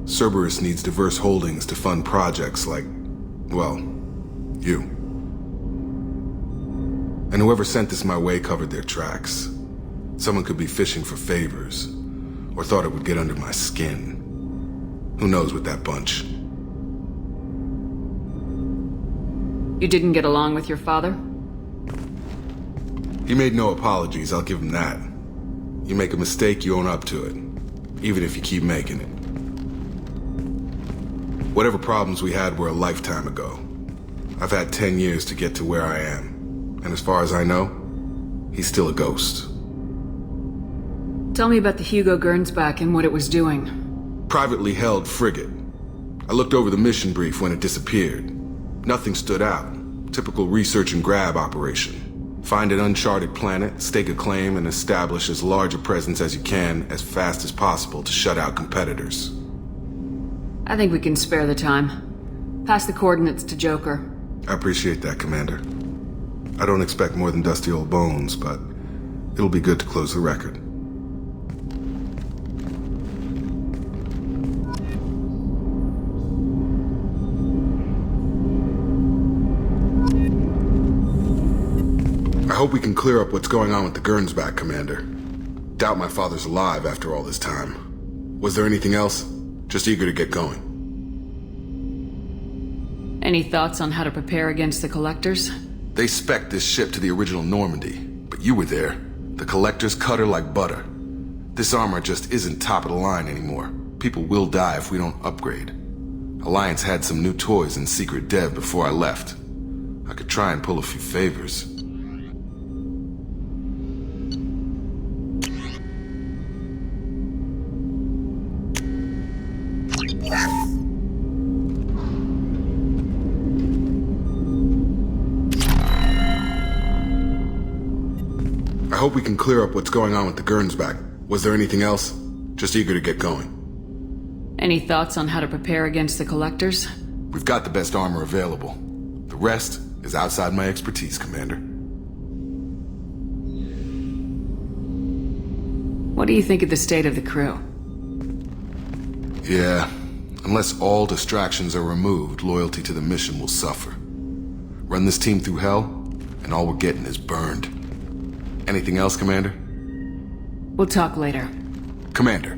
E: Cerberus needs diverse holdings to fund projects like, well, you. And whoever sent this my way covered their tracks. Someone could be fishing for favors, or thought it would get under my skin. Who knows with that bunch?
A: You didn't get along with your father?
E: He made no apologies, I'll give him that. You make a mistake, you own up to it, even if you keep making it. Whatever problems we had were a lifetime ago. I've had 10 years to get to where I am. And as far as I know, he's still a ghost.
A: Tell me about the Hugo Gernsback and what it was doing.
E: Privately held frigate. I looked over the mission brief when it disappeared. Nothing stood out. Typical research and grab operation. Find an uncharted planet, stake a claim, and establish as large a presence as you can as fast as possible to shut out competitors.
A: I think we can spare the time. Pass the coordinates to Joker.
E: I appreciate that, Commander. I don't expect more than dusty old bones, but it'll be good to close the record. I hope we can clear up what's going on with the Gernsback, Commander. Doubt my father's alive after all this time. Was there anything else? Just eager to get going.
A: Any thoughts on how to prepare against the Collectors?
E: They spec'd this ship to the original Normandy, but you were there. The Collectors cut her like butter. This armor just isn't top of the line anymore. People will die if we don't upgrade. Alliance had some new toys in secret dev before I left. I could try and pull a few favors. I hope we can clear up what's going on with the Gernsback. Was there anything else? Just eager to get going.
A: Any thoughts on how to prepare against the Collectors?
E: We've got the best armor available. The rest is outside my expertise, Commander.
A: What do you think of the state of the crew?
E: Yeah, unless all distractions are removed, loyalty to the mission will suffer. Run this team through hell, and all we're getting is burned. Anything else, Commander?
A: We'll talk later.
E: Commander,